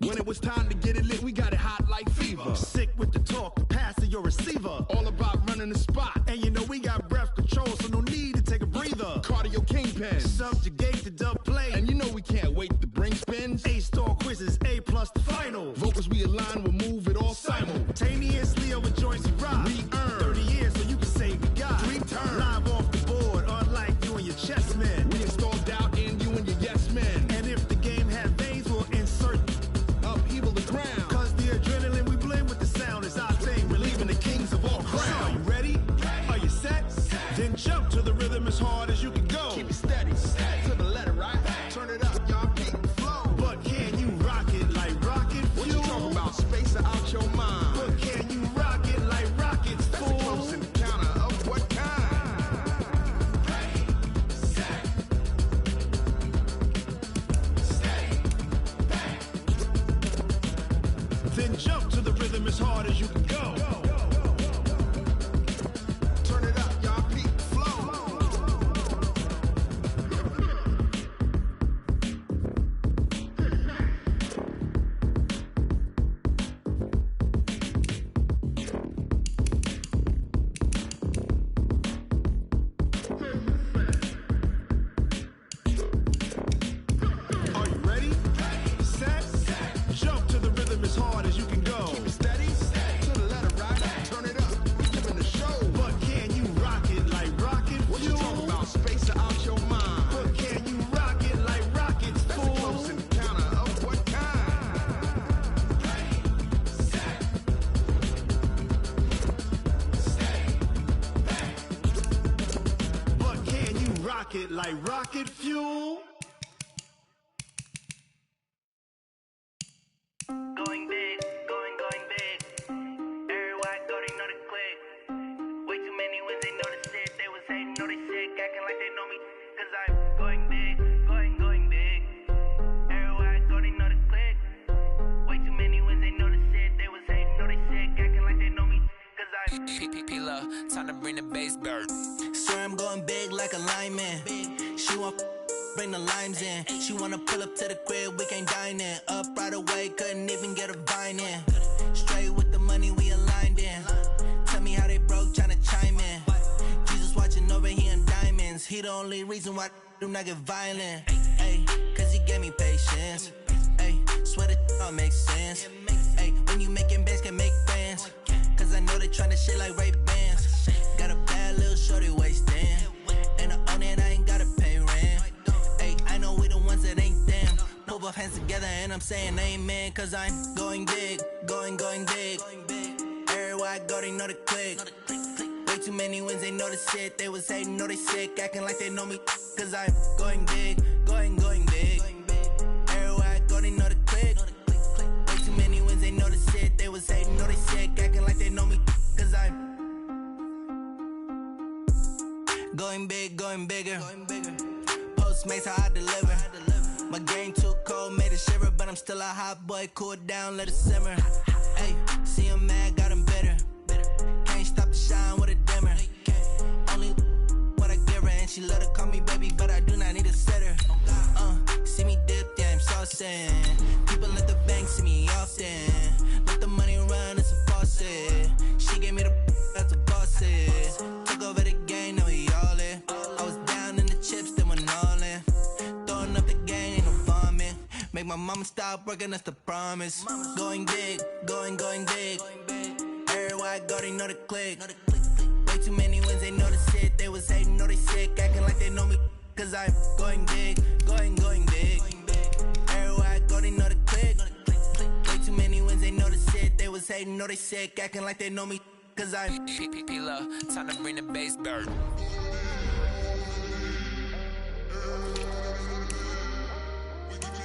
When it was time to get it lit, we got it hot like fever. Sick with the talk, the pass of your receiver. All about running the spot. And you know we got breath control, so no need to take a breather. Cardio kingpin. Subjugate the dub play. And you know we can't wait to bring spins. A-star quizzes, A+ the final. Vocals we align, we'll move it all Simultaneously over joints we rock. We earn 30 years so you can say we got 3 turns. Live off the board, unlike you and your chess men. We install doubt in you and your yes men. And if the game had veins, we'll insert Upheaval the ground. Cause the adrenaline we blend with the sound is our thing. We're leaving the kings of all crowns. So are you ready? Are you set? Then jump to the rhythm as hard as you can go. Keep it steady. To the letter right. Turn it up, y'all keep the flow. But can you rock it like rocket fuel? What you talking about? Space or out your mind? But can you rock it like rockets, That's a fool? close encounter of what kind? Then jump to the rhythm as hard as you can go. Turn it up, y'all keep the flow. Are you ready? Set. Jump to the rhythm as hard as you can go. Keep it steady. To the letter right. Turn it up. We giving a show. But can you rock it like rocket What you fuel? talking about? Space or out your mind? But can you rock it like rockets, That's a fool? close encounter of what kind? But can you rock it like rocket fuel? Going big, going big. Everywhere I go, they know the click. Way too many wins, they know the shit. They was hating, know they sick, acting like they know me. Cause I'm going big, going big. Everywhere I go, they know the click. Way too many wins, they know the shit. They was hating, know they sick, acting like they know me. Cause I'm P-P-P-Lo, time to bring the bass bird. Swear I'm going big like a lineman. She want bring the limes in. She wanna pull up to the crib, we can't dine in. Up right away, couldn't even get a vine in. Straight with the money we aligned in. Tell me how they broke, tryna chime in. Jesus watching over here in diamonds. He the only reason why I do not get violent. Ay, cause he gave me patience. Ay, swear that all makes sense. Ay, when you making bands, can make friends. Cause I know they tryna shit like Ray-Bans. Got a bad little shorty wasting. And I own it, I ain't gotta pay rent. Ay, I know we the ones that ain't them. Pull both hands together and I'm saying amen. Cause I'm going big, going big. Everywhere I go, they know the click. Way too many wins, they know the shit. They was hating, know they sick, acting like they know me. Cause I'm going big, going big. Everywhere I go, they know the click. Way too many wins, they know the shit. They was hating, know they sick, acting like they know me. Cause I'm going big, going bigger. Postmates, how I deliver. My game too cold, made it shiver, but I'm still a hot boy. Cool it down, let it simmer. Hey, see him mad, got him bitter. Can't stop the shine with a dimmer. Only what I give her, and she love to call me baby, but I do not need a sitter. See me dip, yeah, I'm saucing. People at the bank see me often. Let the money run, it's a faucet. She gave me the that's a faucet. Took over the game, now we all in. I was down in the chips, then went all in. Throwing up the game, ain't no vomit. Make my mama stop working, that's the promise. Going big, going big. Everywhere I go, they know the click. Way too many wins, they know the shit. They was hating, know they sick, acting like they know me. Cause I'm going big, going big. Everywhere I go, they know the click. Way too many wins, they know the shit. They was hating, know they sick, acting like they know me. Cause I'm P-P-P-Lo, time to bring the bass bird. We give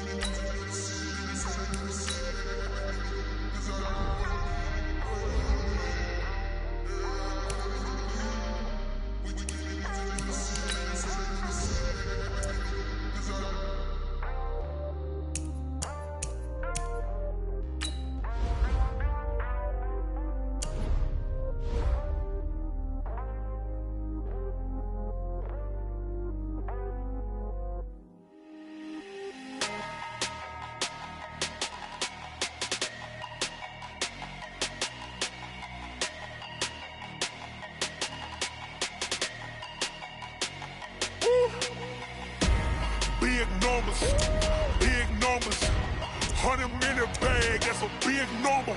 100-minute bag, that's a big number.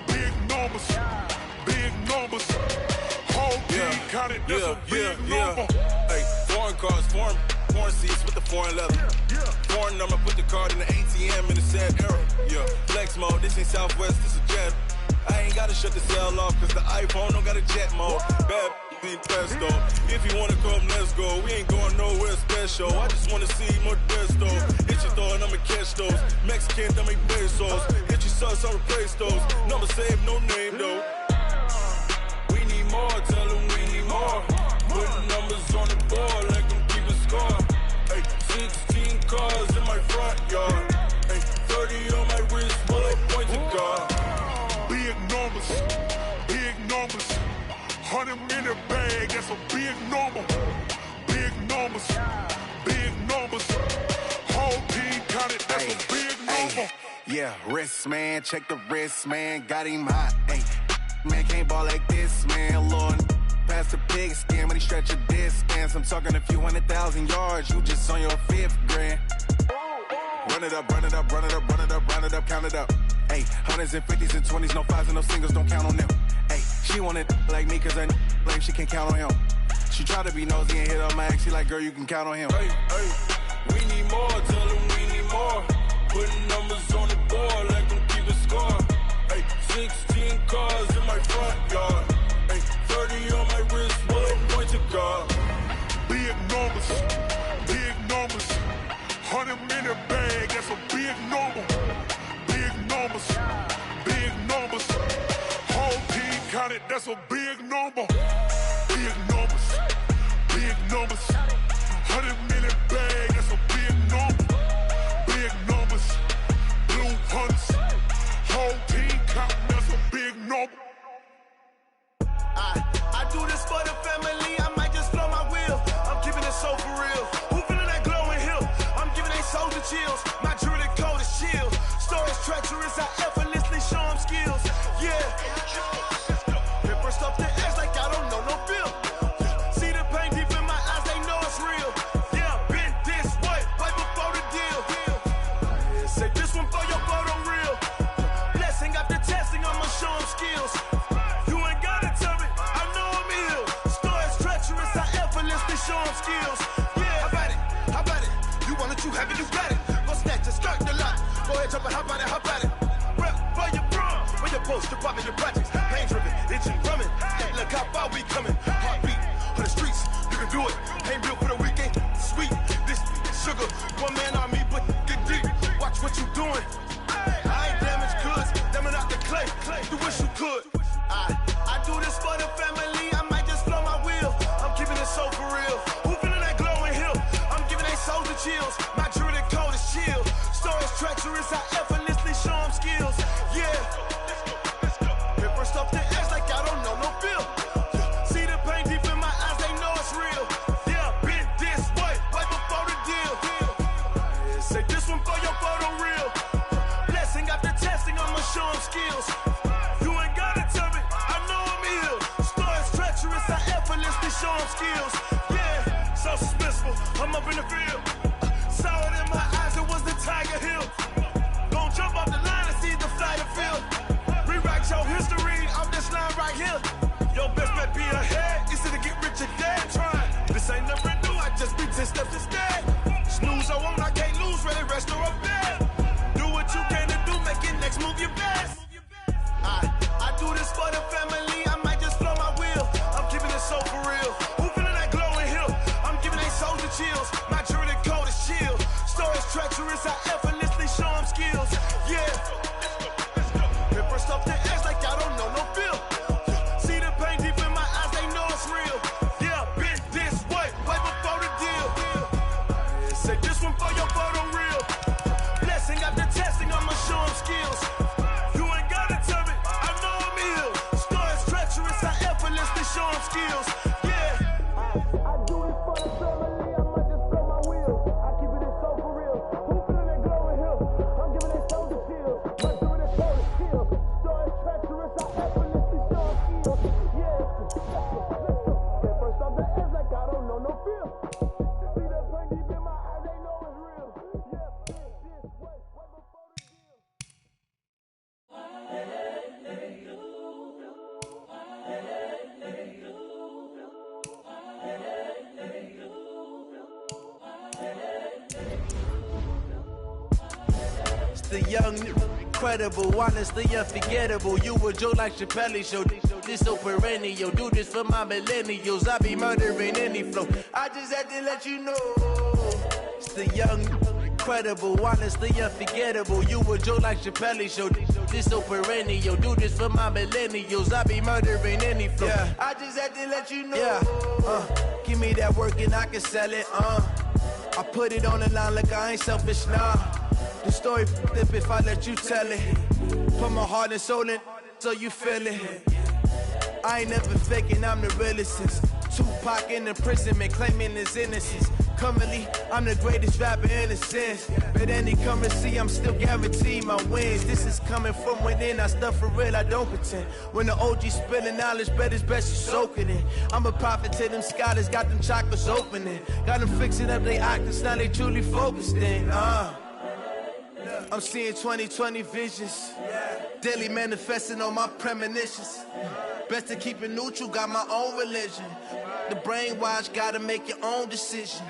Big numbers, big numbers. Whole team counted, that's a big number. Hey, foreign cars, foreign seats with the foreign leather. Foreign number, put the card in the ATM in the sad era. Yeah, flex mode, this ain't Southwest, this is jet. I ain't gotta shut the cell off, cause the iPhone don't got a jet mode. Bad need pesto. If you wanna come, let's go. We ain't going nowhere special. I just wanna see more desto. Hit your throw and I'ma catch those. Mexican, don't make pesos. Hit your sauce, I'll replace those. Number saved, no name though. We need more, tell them we need more. Putting numbers on the board like I'm keeping score. Hey, 16 cars in my front yard. Hey, 30 on my wrist, bullet points of God. Big numbers, big numbers. 100-minute bag, that's a big number. Big numbers, big numbers. Whole team counted, that's a big number. Yeah, wrist, man, check the wrist, man. Got him hot, ayy. Man, can't ball like this, man. Lord, past the pig skin when he stretch a distance. I'm talking a few 100,000 yards. You just on your 5th grand. Run it up, run it up, run it up, run it up, run it up, count it up. Ayy, 100s and 50s and 20s, no 5s and no singles, don't count on them. Ayy, she wanted like me cause her lame, she can't count on him. She tried to be nosy and hit up my ex, she like, girl, you can count on him. Hey, we need more, tell them we need more. Putting numbers on the board like I'm keeping score. Hey, 16 cars in my front yard. Hey, 30 on my wrist, bullet points of God. Big numbers, big numbers. 100-minute bag, that's a big number. Big numbers, big numbers. Whole team counted, that's a big number. Big numbers, big numbers. 100-minute bag, that's a big number. Big numbers, blue hunts. Whole team counting, that's a big number. I do this for the family, I might just blow my wheel. I'm keeping it so for real. Who feeling that glowing hill? I'm giving they soldier chills. My jewelry code is chill. Storage treacherous, I effortlessly show them skills. Yeah. Paper stuff the edge like I don't know no bill. See the pain deep in my eyes, they know it's real. Yeah, been this way, right before the deal. Say this one for your photo real. Blessing after testing, I'ma show them skills. You ain't gotta tell me, I know I'm ill. Storage treacherous, I effortlessly show them skills. Yeah, how about it? How about it? You want it, you have it, you got it. Go snatch it, start the lot. Go ahead, jump it, how about it, how about it? Rep for your prom, for your post, your poppin', your projects. Pain driven, itching, drumming. Hey, look how far we coming. Heartbeat on the streets, you can do it. Ain't built for the weekend, sweet. This sugar, one man army, but get deep. Watch what you doing. I ain't damaged goods, damn it out the clay. You wish you could. I do this for the family, I might just blow my wheel. I'm keeping it so for real. Who feeling that glowing hill? I'm giving they soldier chills. My jewelry code is chill. Storage treacherous, I effortlessly show them skills. Yeah. Paper stuff the edge like I don't know no bill. See the pain deep in my eyes, they know it's real. Yeah, been this way, right before the deal. Say this one for your photo real. Blessing after testing, I'ma show them skills. You ain't gotta tell me, I know I'm ill. Storage treacherous, I effortlessly show them skills. Yeah, so suspenseful, I'm up in the field. Saw it in my eyes, it was the Tiger Hill. Gon' jump off the line and see the flight of field. Rewrite your history off this line right here. Your best bet be ahead, easy to get rich or dead trying. This ain't never new, I just be 10 steps instead. Snooze I won't, I can't lose, ready, rest or up dead. Do what you can to do, make it next move your best. I do this for the family, I might just blow my wheel. I'm keeping it so for real. Who feeling that glowing hill? I'm giving they soldier chills. My jewelry code is chill. Storage treacherous, I effortlessly show them skills. Yeah. Paper stuff the edge like I don't know no bill. See the pain deep in my eyes, they know it's real. Yeah, been this way, right before the deal. Say this one for your photo real. Blessing after testing, I'ma show them skills. You ain't gotta tell me, I know I'm ill. Storage treacherous, I effortlessly show them skills. Yeah. I do it for the family, I might just blow my wheel. I keep it so for real. Who feeling that glowing hill? I'm giving that soldier chills. The young, incredible, honestly unforgettable. You a Joe like Chappelle show. This so perennial. Do this for my millennials. I be murdering any flow. I just had to let you know. It's the young, incredible, honestly unforgettable. You a Joe like Chappelle show. This so perennial. Do this for my millennials. I be murdering any flow. Yeah. I just had to let you know. Yeah. Give me that work and I can sell it. I put it on the line like I ain't selfish, nah. The story flip if I let you tell it. Put my heart and soul in so you feel it. I ain't never faking, I'm the realest since Tupac in imprisonment, claiming his innocence. Currently, I'm the greatest rapper in a sense. But any come and see, I'm still guaranteed my wins. This is coming from within, I stuff for real, I don't pretend. When the OG spilling knowledge, bet it's best you soak it in. I'm a prophet to them scholars, got them chakras opening. Got them fixing up they octaves, now they truly focused in. I'm seeing 2020 visions. Daily manifesting on my premonitions. Best to keep it neutral, got my own religion. The brainwash, gotta make your own decision.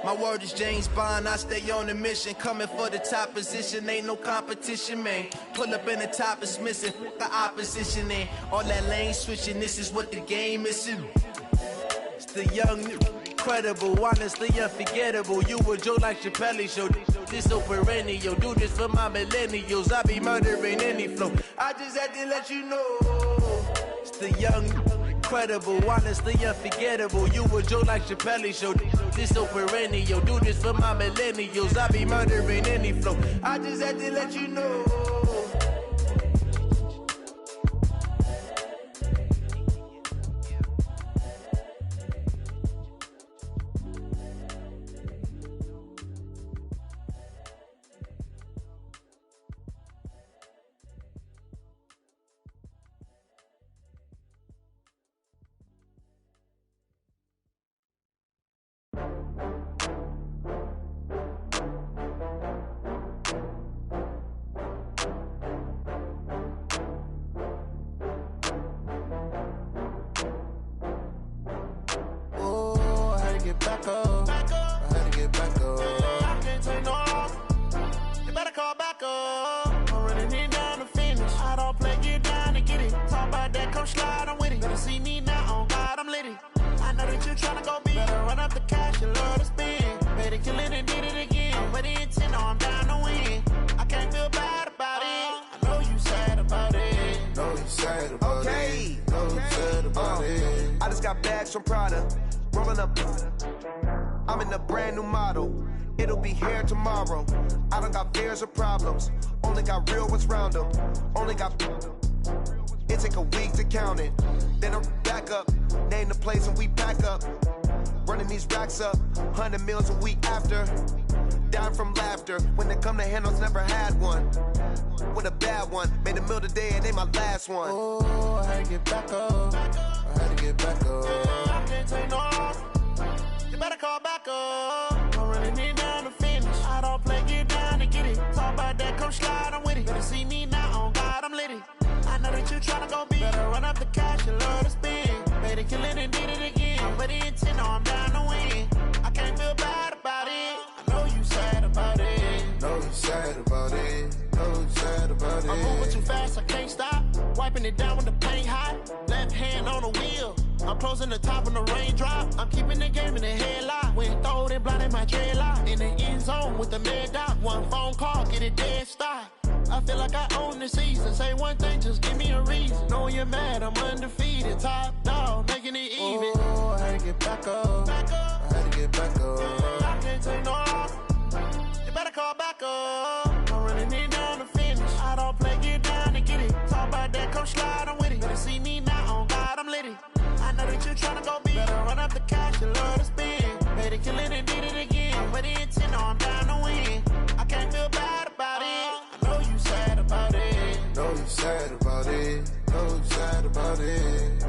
My word is James Bond, I stay on a mission. Coming for the top position, ain't no competition, man. Pull up in the top is missing, the opposition in. All that lane switching, this is what the game is in. It's the young, incredible, honestly unforgettable. You a Joe like Chappelle show. This so perennial. Do this for my millennials. I be murdering any flow. I just had to let you know. It's the young, incredible, honestly unforgettable. You a Joe like Chappelle show. This so perennial. Do this for my millennials. I be murdering any flow. I just had to let you know. I just got bags from Prada, rolling up. I'm in a brand new model. It'll be here tomorrow. I don't got fears or problems. Only got real ones round them. Only got. It take a week to count it. Then I'm back up. Name the place and we pack up. Running these racks up. 100 meals a week after. Down from laughter. When they come to handles, never had one. With a bad one. Made a meal today and they my last one. Oh, I had to get back up. I had to get back up. I can't take no off. You better call back up. I'm running it down to finish. I don't play, get down to get it. Talk about that, come slide, I'm with it. Better see me now, on God, I'm litty. I know that you tryna go big. Better run up the cash and love to spend. Made it, kill it, and did it again. But the intent, no, I'm down to win. I can't feel bad about it. I know you sad about it. Know you sad about it. Know you sad about it. I'm moving too fast, I can't stop. Wiping it down with the paint hot. Left hand on the wheel. I'm closing the top when the raindrop. I'm keeping the game in the headlock. When throwed and blinded my dreadlock. In the end zone with the mad dot. One phone call, get it dead stop. I feel like I own the season. Say one thing, just give me a reason. Knowing you're mad, I'm undefeated. Top dog, making it even. Oh, I had to get back up. Back up. I had to get back up. I can't take no off. You better call back up. I'm running it down to finish. I don't play, get down to get it. Talk about that, come slide, I'm with it. Better see me now, on God, I'm litty. I know that you tryna go big. Better run up the cash and love to spend. Made it, kill it, and did it again. But the intent, no, I'm down to win. I can't feel bad about it. I know you sad about it. Know you sad about it. Know you sad about it.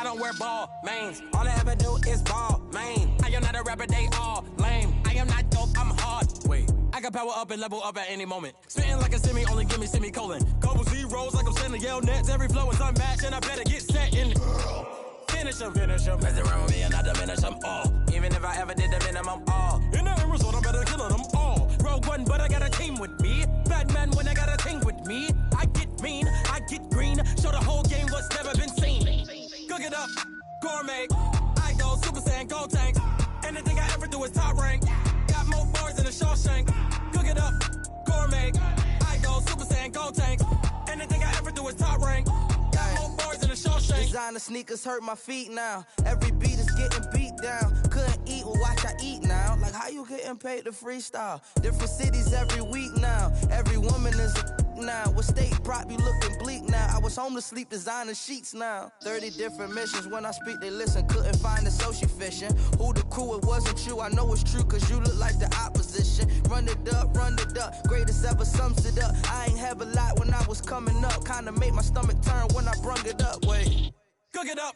don't wear ball mains. All I ever do is ball, man. I am not a rapper, they all lame. I am not dope, I'm hard. Wait, I can power up and level up at any moment. Spitting like a semi, only give me semicolon. Couple zeros like I'm sending yell nets. Every flow is unmatched, and I better get set in. Finish him. Mess around with me and I diminish them all. Even if I ever did the minimum, all. In the end result, I'm better killing them all. Rogue One, but I got a team with me. Batman when I got a team with me. I get mean, I get green. Show the whole game what's never been seen. Cook it up, gourmet. I go Super Saiyan, gold tanks. Anything I ever do is top rank. Got more bars than a Shawshank. Cook it up, gourmet. I go Super Saiyan, gold tanks. Anything I ever do is top rank. Got more bars than a Shawshank. Designer sneakers hurt my feet now. Every beat is getting beat down. Couldn't eat, well watch I eat now. Like how you getting paid to freestyle? Different cities every week now. Every woman is a now. With state prop, you looking bleak now. I was home to sleep, designer sheets now. 30 different missions. When I speak, they listen. Couldn't find it, so she fishing. Who the crew, it wasn't you. I know it's true, cause you look like the opposition. Run it up. Greatest ever sums it up. I ain't have a lot when I was coming up. Kinda made my stomach turn when I brung it up. Wait. Cook it up,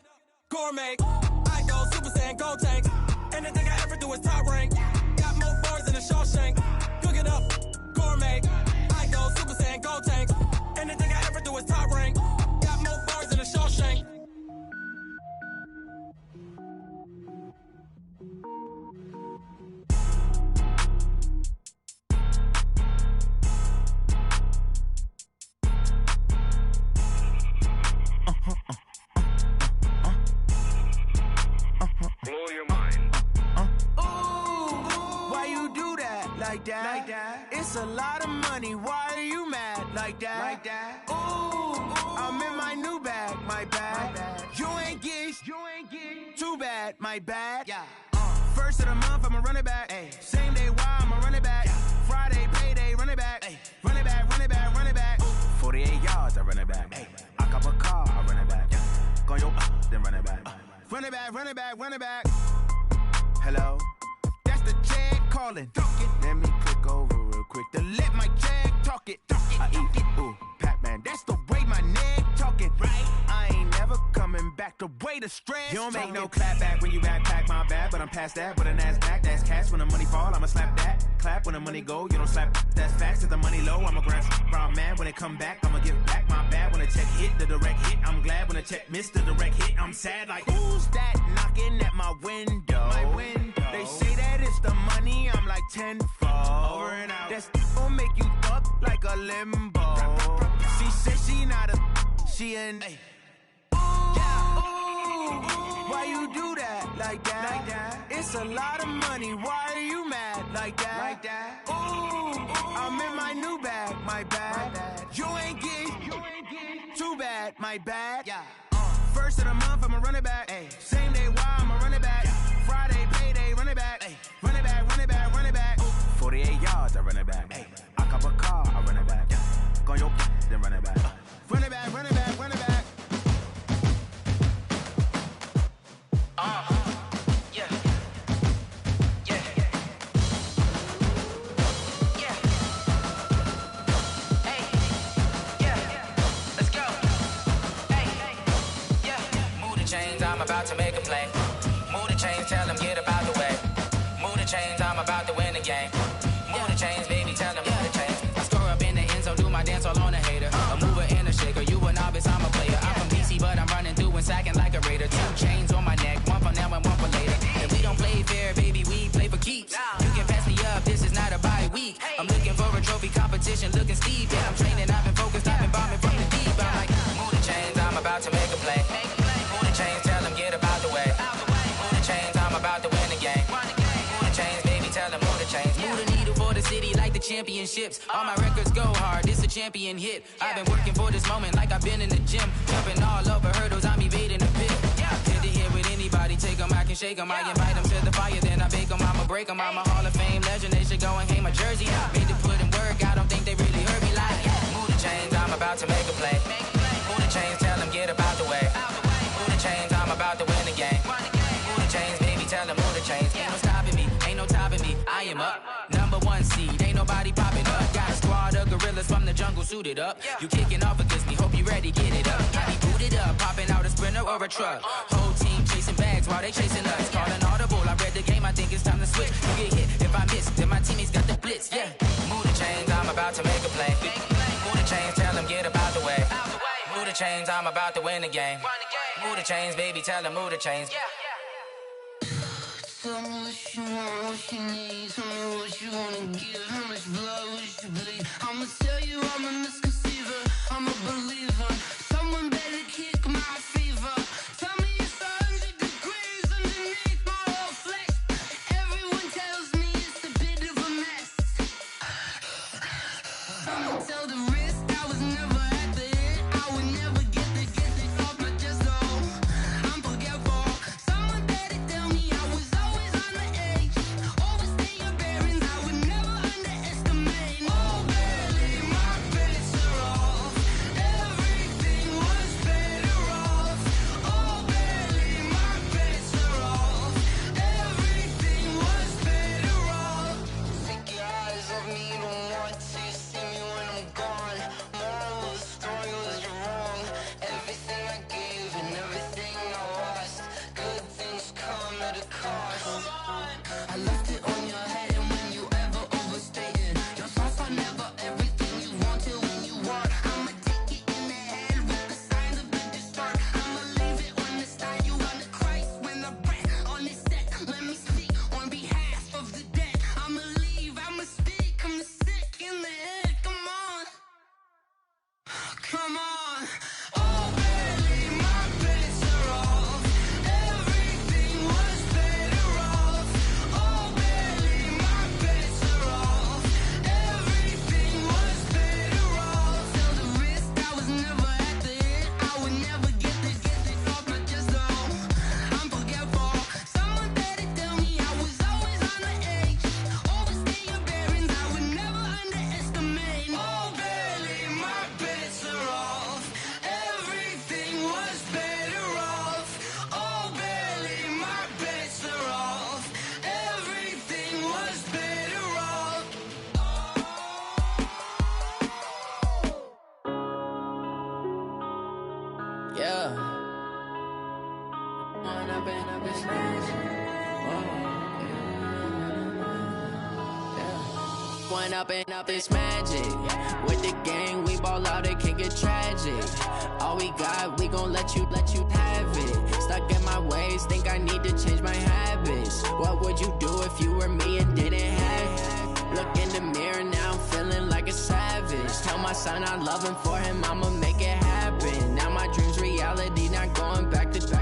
gourmet. I go Super Saiyan, gold tanks. Anything I ever do is top rank. Got more bars than a Shawshank. Cook it up, gourmet. I go Super Saiyan, gold tanks. Anything I ever do is top rank. Got more bars than a Shawshank. Blow your mind. Why you do that? Like that? It's a lot of money. Why are you mad? Like that? Ooh, I'm in my new bag. My bad. You ain't get. Too bad. My bad. Yeah. First of the month, I'ma run it back. Ay. Same day, why I'ma run it back. Friday, payday, run it back. Ay. Run it back. 48 yards, I run it back. Ay. I cop a car, I run it back. Go yo, then run it back. Run it back. Hello? That's the Jag calling. Let me click over real quick to let my Jag talk it. I eat it, ooh, Pac-Man. That's the way my neck talking. Right? I ain't never coming back the way the stress. You don't make no clap back when you backpack, my bad, but I'm past that. With a NASDAQ, that's cash. When the money fall, I'ma slap that. Clap when the money go, you don't slap. That's facts. If the money low, I'ma grab brown man. When it come back, I'ma give back my bad. When the check hit, the direct hit. I'm glad when the check missed the direct hit. I'm sad like, who's that knocking at my window? They say that it's the money, I'm like tenfold. Over and out. That's gon' make you up like a limbo. She said she not a, she an. Why you do that? Like that? It's a lot of money. Why are you mad? Like that? Ooh, I'm in my new bag. My bad. You ain't get. Too bad. My bad. Yeah. First of the month, I'ma run it back. Ay. Same day, why I'ma run it back. Friday, payday, run it back. Ay. Run it back. 48 yards, I run it back. Ay. I cop a car, I run it back. Go yo, then run it back. Run it back. Yeah. Hey. Yeah. Let's go. Hey. Yeah. Move the chains, I'm about to make a play. Move the chains, tell them get about the way. Move the chains, I'm about to win the game. Move the chains, baby, tell them move the chains. I score up in the end zone, do my dance all on a hater. A mover and a shaker, you a novice, I'm a player. I'm from DC, but I'm running through and sacking like a raider. 2 chains on my neck, one for now and one for later. If we don't play fair, baby, we play for keeps. You can pass me up, this is not a bye week. I'm looking for a trophy competition, looking steep. Yeah, I'm training, I've been focused, I've been bombing from the deep. I'm like, move the chains, I'm about to make a play. Move the chains, tell them get about the way. Move the chains, I'm about to win the game. Move the chains, baby, tell them move the chains. Move the needle for the city like the championships. All my records go hard, this a champion hit. I've been working for this moment like I've been in the gym. Jumping all over hurdles, I'm evading the pit. Hit to hit with anybody, take them, I can shake them. I invite them to the fire, then I bake them, I'ma break them. I'm a Hall of Fame legend, they should go and hang my jersey. Made to put in work, I don't think they really heard me like. Move the chains, I'm about to make a play. Move the chains, tell them get about the way. Move the chains, I'm about to win the game. Move the chains, baby, tell them move the chains. Ain't no stopping me, ain't no topping me, I am up. Number 1 seed, ain't nobody popping up. Got a squad of gorillas from the jungle suited up. You kicking off against me, hope you ready, get it up. I be booted up, popping out a Sprinter or a truck. Whole team chasing bags while they chasing us. Calling audible, I read the game, I think it's time to switch. You get hit if I miss, then my teammates got the blitz, yeah. Move the chains, I'm about to make a play. Move the chains, tell them get about the way. Move the chains, I'm about to win the game. Move the chains, baby, tell them move the chains. Tell me what you want, what you need. Tell me what you wanna give. How much blood would you bleed? I'ma tell you I'm a misconceiver. I'm a believer. Someone better kick my fever. Tell me it's 100 degrees underneath my whole flesh. Everyone tells me it's a bit of a mess. I'ma tell the risk I was never at the end. I would never get the off my chest though. I'm forgetful. Someone better tell me I was always on the edge. Overstay your bearings, I would never underestimate. Oh, barely my bets are off. Everything was better off. Oh, barely my bets are off. Everything was better off. Take your eyes off me, don't want to see me when I'm gone. Moral of the story was you're wrong. Everything I gave and everything I lost. Good things come at a cost. I left it on your head, and when you ever overstay it, your thoughts are never everything you wanted when you want. I'ma take it in the head with the signs of the distort. I'ma leave it on the side. You on the Christ when the breath on this set. Let me speak on behalf of the dead. I'ma leave, I'ma speak. I'm the sick in the head. Come on, come on. Oh, barely my bets are off. Everything was better off. Oh, barely my bets are off. Everything was better off. Tell the risk I was never at the end. I would never get this off my chest though. I'm forgetful. Someone better tell me I was always on the edge. Overstay your bearings, I would never underestimate. Oh, barely my bets are off. Everything was better off. Oh, barely my bets are off. Everything was better off. Yeah. When I've been up this When up this magic. With the gang, we ball out, it can get tragic. All we got, we gon' let you have it. Stuck in my ways, think I need to change my habits. What would you do if you were me and didn't have it? Look in the mirror now, I'm feeling like a savage. Tell my son I love him, for him I'ma make it happen. Now my dream's reality, not going back to.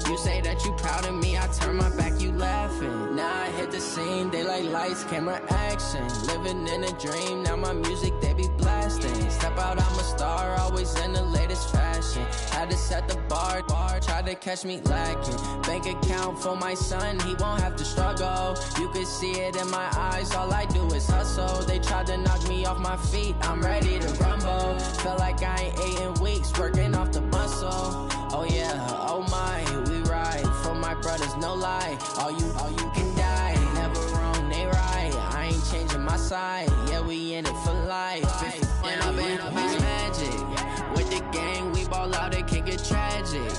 You say that you proud of me, I turn my back, you laughing. Now I hit the scene, they like lights, camera, action. Living in a dream, now my music, they be blasting. Step out, I'm a star, always in the latest fashion. Had to set the bar, try to catch me lacking. Bank account for my son, he won't have to struggle. You could see it in my eyes, all I do is hustle. They tried to knock me off my feet, I'm ready to rumble. Feel like I ain't ate in weeks, working off the muscle. Oh yeah, oh my, we ride for my brothers, no lie. All you can die, never wrong, they right. I ain't changing my side, yeah, we in it for life. When I've been up this magic. With the gang, we ball out, it can get tragic.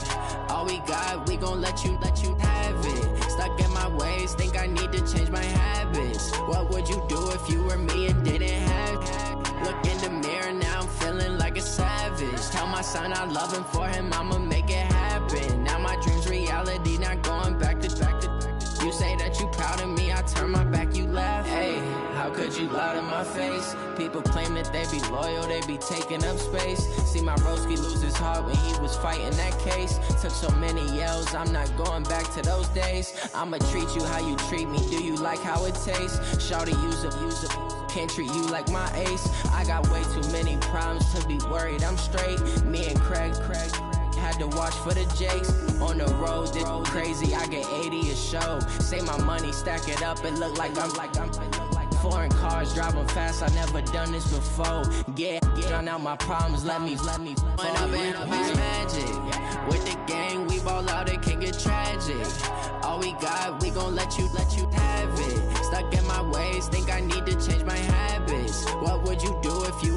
All we got, we gon' let you have it. Stuck in my ways, think I need to change my habits. What would you do if you were me and didn't have it? Look in the mirror now, I'm feeling like a savage. Tell my son I love him, for him I'ma make it happen. Now my dream's reality, not going back to. You say that you proud of me, I turn my back, you laugh. Hey, how could you lie to my face? People claim that they be loyal, they be taking up space. See my broski lose his heart when he was fighting that case. Took so many yells, I'm not going back to those days. I'ma treat you how you treat me, do you like how it tastes? Shawty, use up, can't treat you like my ace. I got way too many problems to be worried, I'm straight. Me and Craig had to watch for the Jakes. On the road, this crazy, I get 80 a show. Say my money, stack it up, it look like I'm foreign cars, driving fast, I never done this before. Get drown out my problems, let me When I've been up this magic. With the gang, we ball out, it can get tragic. All we got, we gon' let you have it. Stuck in my ways, think I need to change my habits. What would you do if you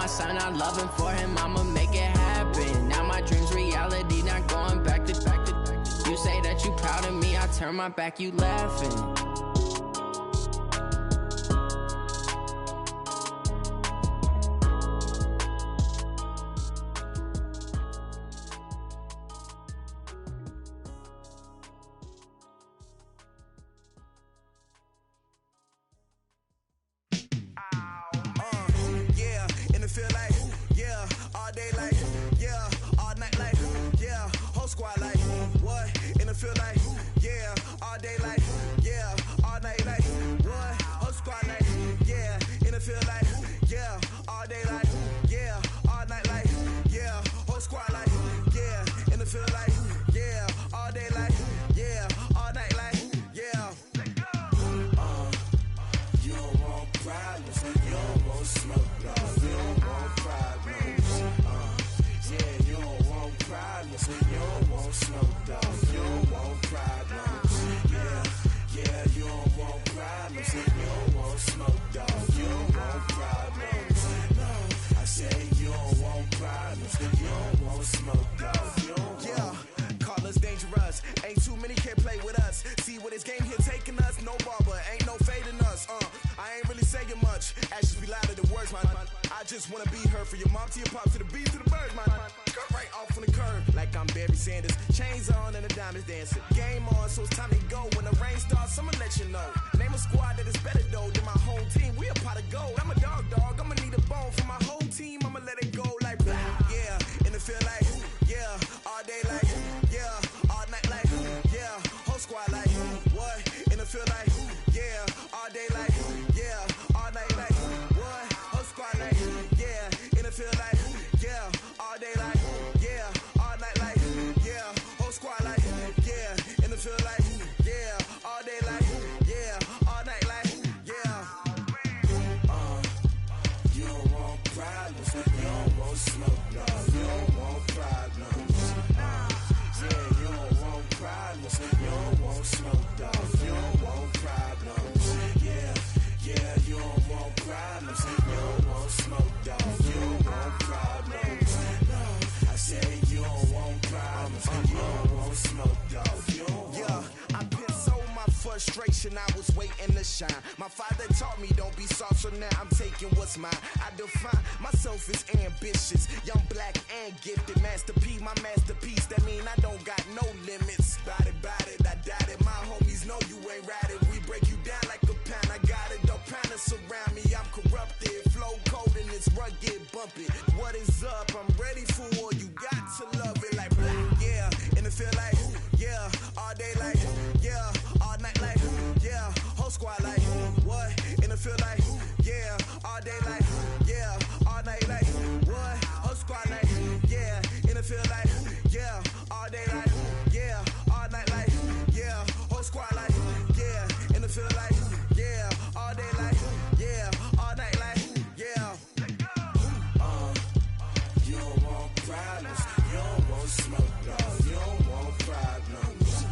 son, I'm loving for him, I'ma make it happen. Now my dream's reality, not going back to. You say that you proud of me, I turn my back, you laughing. I was waiting to shine. My father taught me don't be soft, so now I'm taking what's mine. I define myself as ambitious, young, black, and gifted. Master P, my masterpiece. That mean I don't got no limits. Bout it, I doubt it. My homies know you ain't ratted. We break you down like a pound. I got it, don't pound us around me. I'm corrupted, flow cold and it's rugged, bump it. What is up? I'm ready for war. You got to love it like black, yeah. And it feel like, yeah, all day like, yeah, all night like, yeah, whole squad like, what? And it feel like, yeah, all day like, yeah, all night like, what? Whole squad like, yeah, and it feel like, yeah, all day like, yeah, all night like, yeah, whole squad like, yeah, and it feel like, yeah, all day like, yeah, all night like, yeah. You don't want problems, you don't want smoke, dog. You don't want problems.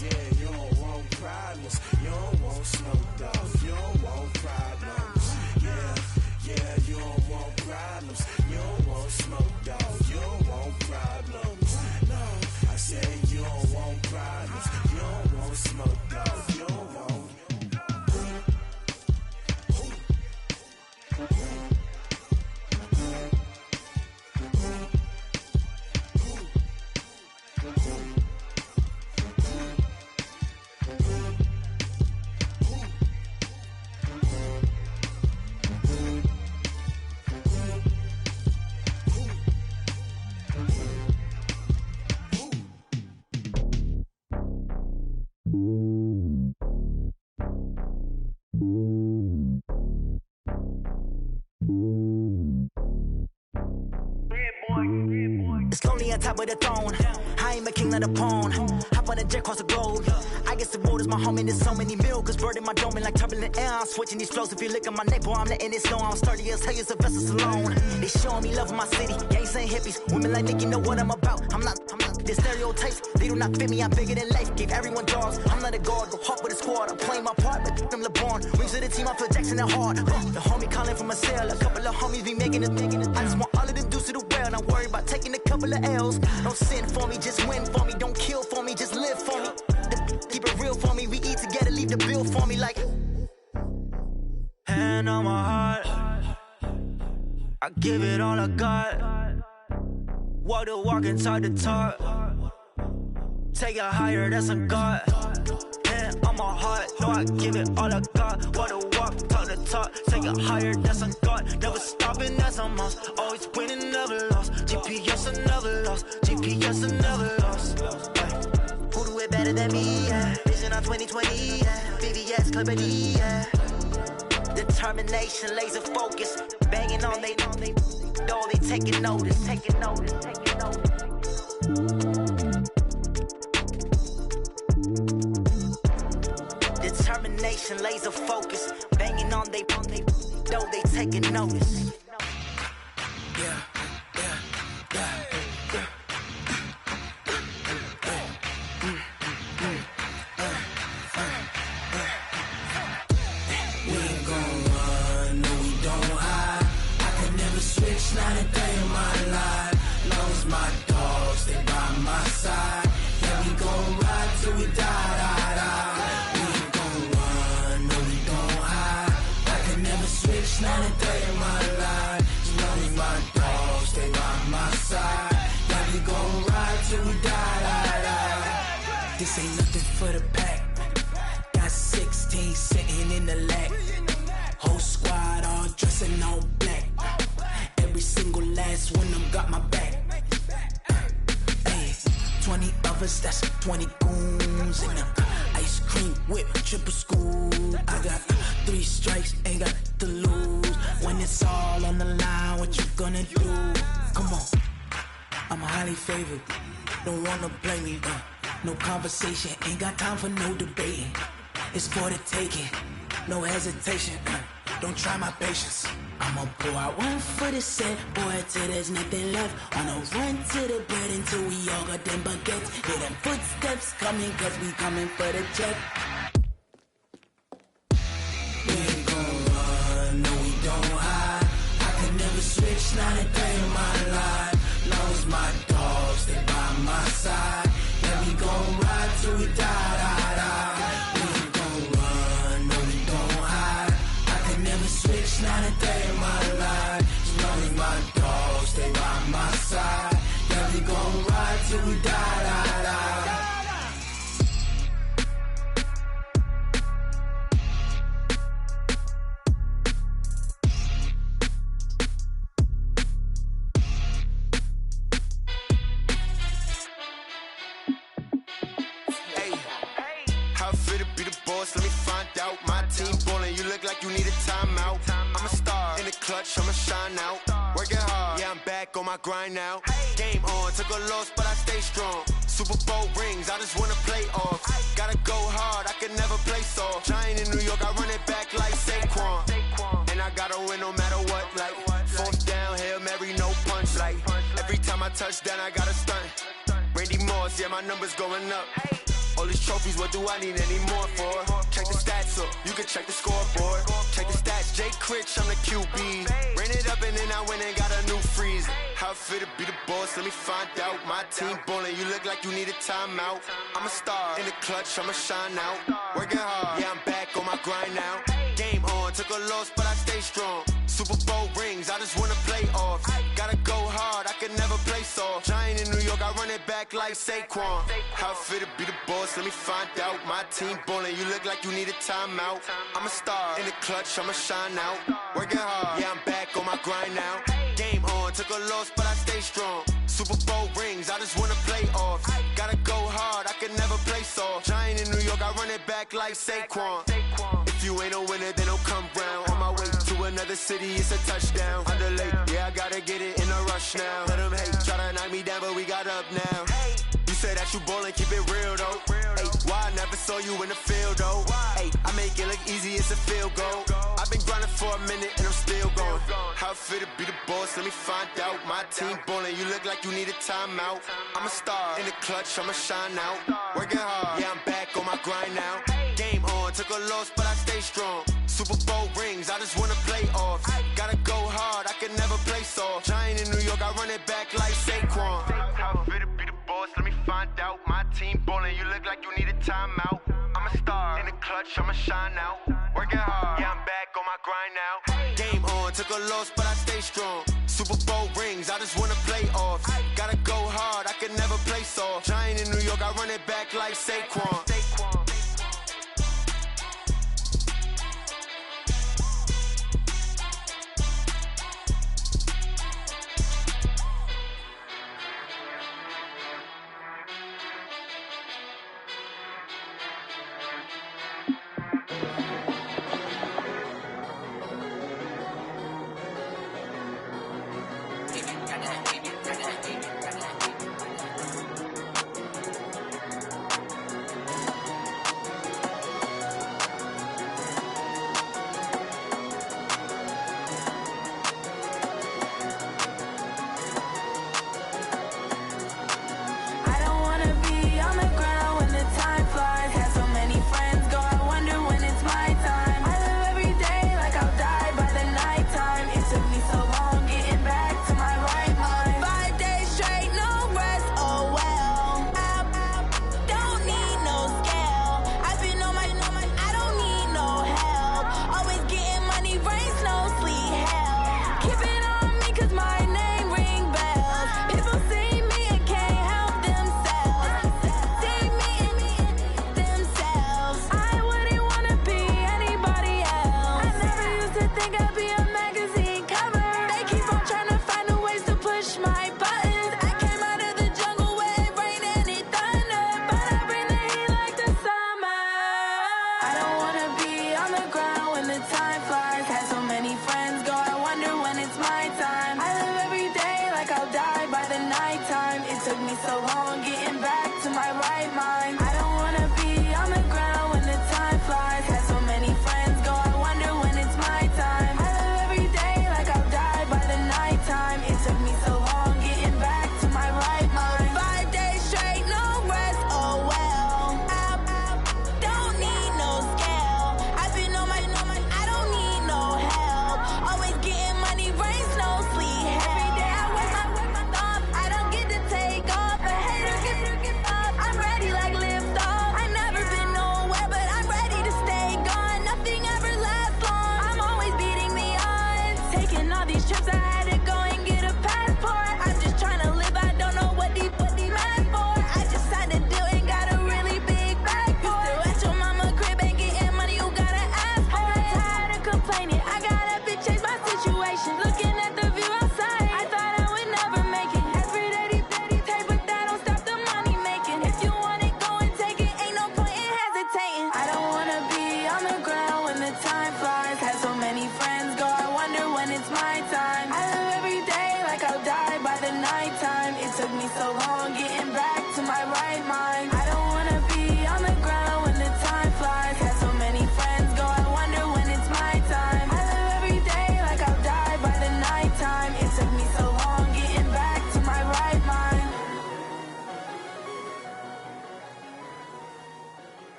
Yeah, you don't want problems, you don't want smoke, dog. You don't want problems. Yeah, you don't want problems, you don't want smoke, dog. You don't want problems. No, I said you don't want problems, you don't want smoke, dog. You don't want. It's lonely on top of the throne. I ain't a king of the pawn. Hop on a jet across the globe. I guess the road is my home and there's so many milk. Bird in my dome and like turbulent air. I'm switching these flows. If you look at my neck, boy, I'm letting it slow. I'm sturdy as hell as a vessel alone. They showing me love in my city. Gangs and hippies. Women like Nicky know what I'm about. I'm not The stereotypes, they do not fit me. I'm bigger than life. Gave everyone dogs. I'm not a guard, go hard with a squad. I'm playing my part, but I'm LeBron. Wings of the team, I feel Jackson and hard. The homie calling from a cell. A couple of homies be making it. I just want all of them dudes to the well. Not worry about taking a couple of L's. Don't sin for me, just win for me. Don't kill for me, just live for me. Keep it real for me. We eat together, leave the bill for me like. Hand on my heart, I give it all I got. Walk the walk and talk the talk. Take it higher, that's a God. Hand on my heart, no, I give it all I got. Walk the walk, talk the talk. Take it higher, that's a God. Never stopping, that's a must. Always winning, never lost. GPS, I never lost. GPS, I never lost. Who do it better than me? Yeah. Vision on 2020. Yeah. VVS, Clippity. Yeah. Determination, laser focus, banging on they know they taking notice. Determination, laser focus, banging on they know they taking notice. Yeah. Not a day in my life. Long as my dogs, they by my side. Yeah, we gon' ride till we die. We ain't gon' run, no, we don't hide. I can never switch, not a day in my life. As long as my dogs, they by my side. Yeah, we gon' ride till we die. This ain't nothing for the pack. Got 16 sitting in the lap. Whole squad all dressing all black. Every single last one of them got my back. Hey, 20 of us, that's 20 goons. And ice cream whip, triple scoop. I got 3 strikes, ain't got to lose. When it's all on the line, what you gonna do? Come on, I'm highly favored. Don't wanna blame me, no conversation, ain't got time for no debating. It's for the taking, no hesitation. Don't try my patience. I'ma pour out one for the set, boy, till there's nothing left. On a run to the bread until we all got them baguettes. Hear them footsteps coming, cause we coming for the check. We ain't gon' run, no, we don't hide. I can never switch, not a day in my life. Long as my dogs, they by my side. Yeah, we gon' ride till we die. We ain't gon' run, no, we don't hide. I can never switch, not a day in my life. As long as my dogs, they by my side. Yeah, we gon' ride till we die. Let me find out. My team ballin', you look like you need a timeout. I'm a star in the clutch, I'ma shine out. Working hard, yeah, I'm back on my grind now. Game on, took a loss, but I stay strong. Super Bowl rings, I just wanna play off. Gotta go hard, I can never play soft. Giant in New York, I run it back like Saquon. And I gotta win no matter what, like 4th down, Hail Mary, no punch. Like every time I touch down, I gotta stunt. Randy Moss, yeah, my numbers going up. All these trophies, what do I need any more for? Check the stats up, you can check the scoreboard. Check the stats, Jay Critch, I'm the QB. Ran it up and then I went and got a new freeze. How it feel to be the boss, let me find out. My team ballin', you look like you need a timeout. I'm a star in the clutch, I'ma shine out. Working hard, yeah, I'm back on my grind now. Game on, took a loss, but I stay strong. Super Bowl rings, I just wanna play off. Gotta go hard, I can never play soft. Giant in New York, I run it back like Saquon. How it feel to be the boss, let me find out. My team ballin', you look like you need a timeout. I'm a star in the clutch, I'ma shine out. Working hard, yeah, I'm back on my grind now. Game on, took a loss, but I stay strong. Super Bowl rings, I just wanna play off. Gotta go hard, I can never play soft. Giant in New York, I run it back like Saquon. If you ain't a winner, then don't come round. On my way to another city, it's a touchdown. Underlay, yeah, I gotta get it in a rush now. Let them hate, try to knock me down, but we got up now. You say that you ballin', keep it real though. Hey, why I never saw you in the field though? Hey, I make it look easy, it's a field goal. I I've been grinding for a minute and I'm still going. How it feel to be the boss? Let me find out. My team ballin', you look like you need a timeout. I'm a star in the clutch, I'ma shine out. Working hard, yeah, I'm back on my grind now. Game on, took a loss, but I stay strong. Super Bowl rings, I just wanna play off. Gotta go hard, I can never play soft. Giant in New York, I run it back like Saquon. How it feel to be the boss? Let me find out. My team ballin', you look like you need a timeout. I'm a star in the clutch, I'ma shine out. Working hard, yeah, I'm back on my grind now. Game on, took a loss, but I stay strong. Super Bowl rings, I just wanna play off. Gotta go hard, I can never play soft. Giant in New York, I run it back like Saquon.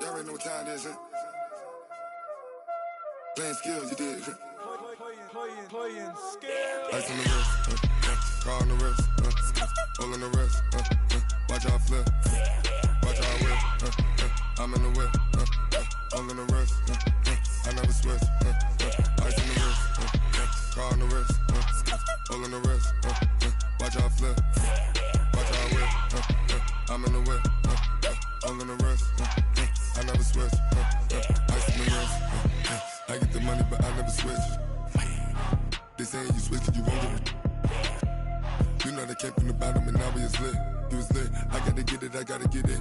Y'all already know what time it is, huh? Playing skills, you did. Playing skills. Ice on the wrist, car on the wrist, hole on the wrist, watch out flip, watch out whip, I'm in the whip, hole in the wrist, I never switch, ice on the wrist, car on the wrist, hole in the wrist, watch out flip, watch out whip, I'm in the whip, hole in the wrist, I never switch, ice on the wrist, I get the money but I never switch. They saying you switch and you won't get it. You know they came from the bottom and now we is lit. You was lit, I gotta get it, I gotta get it.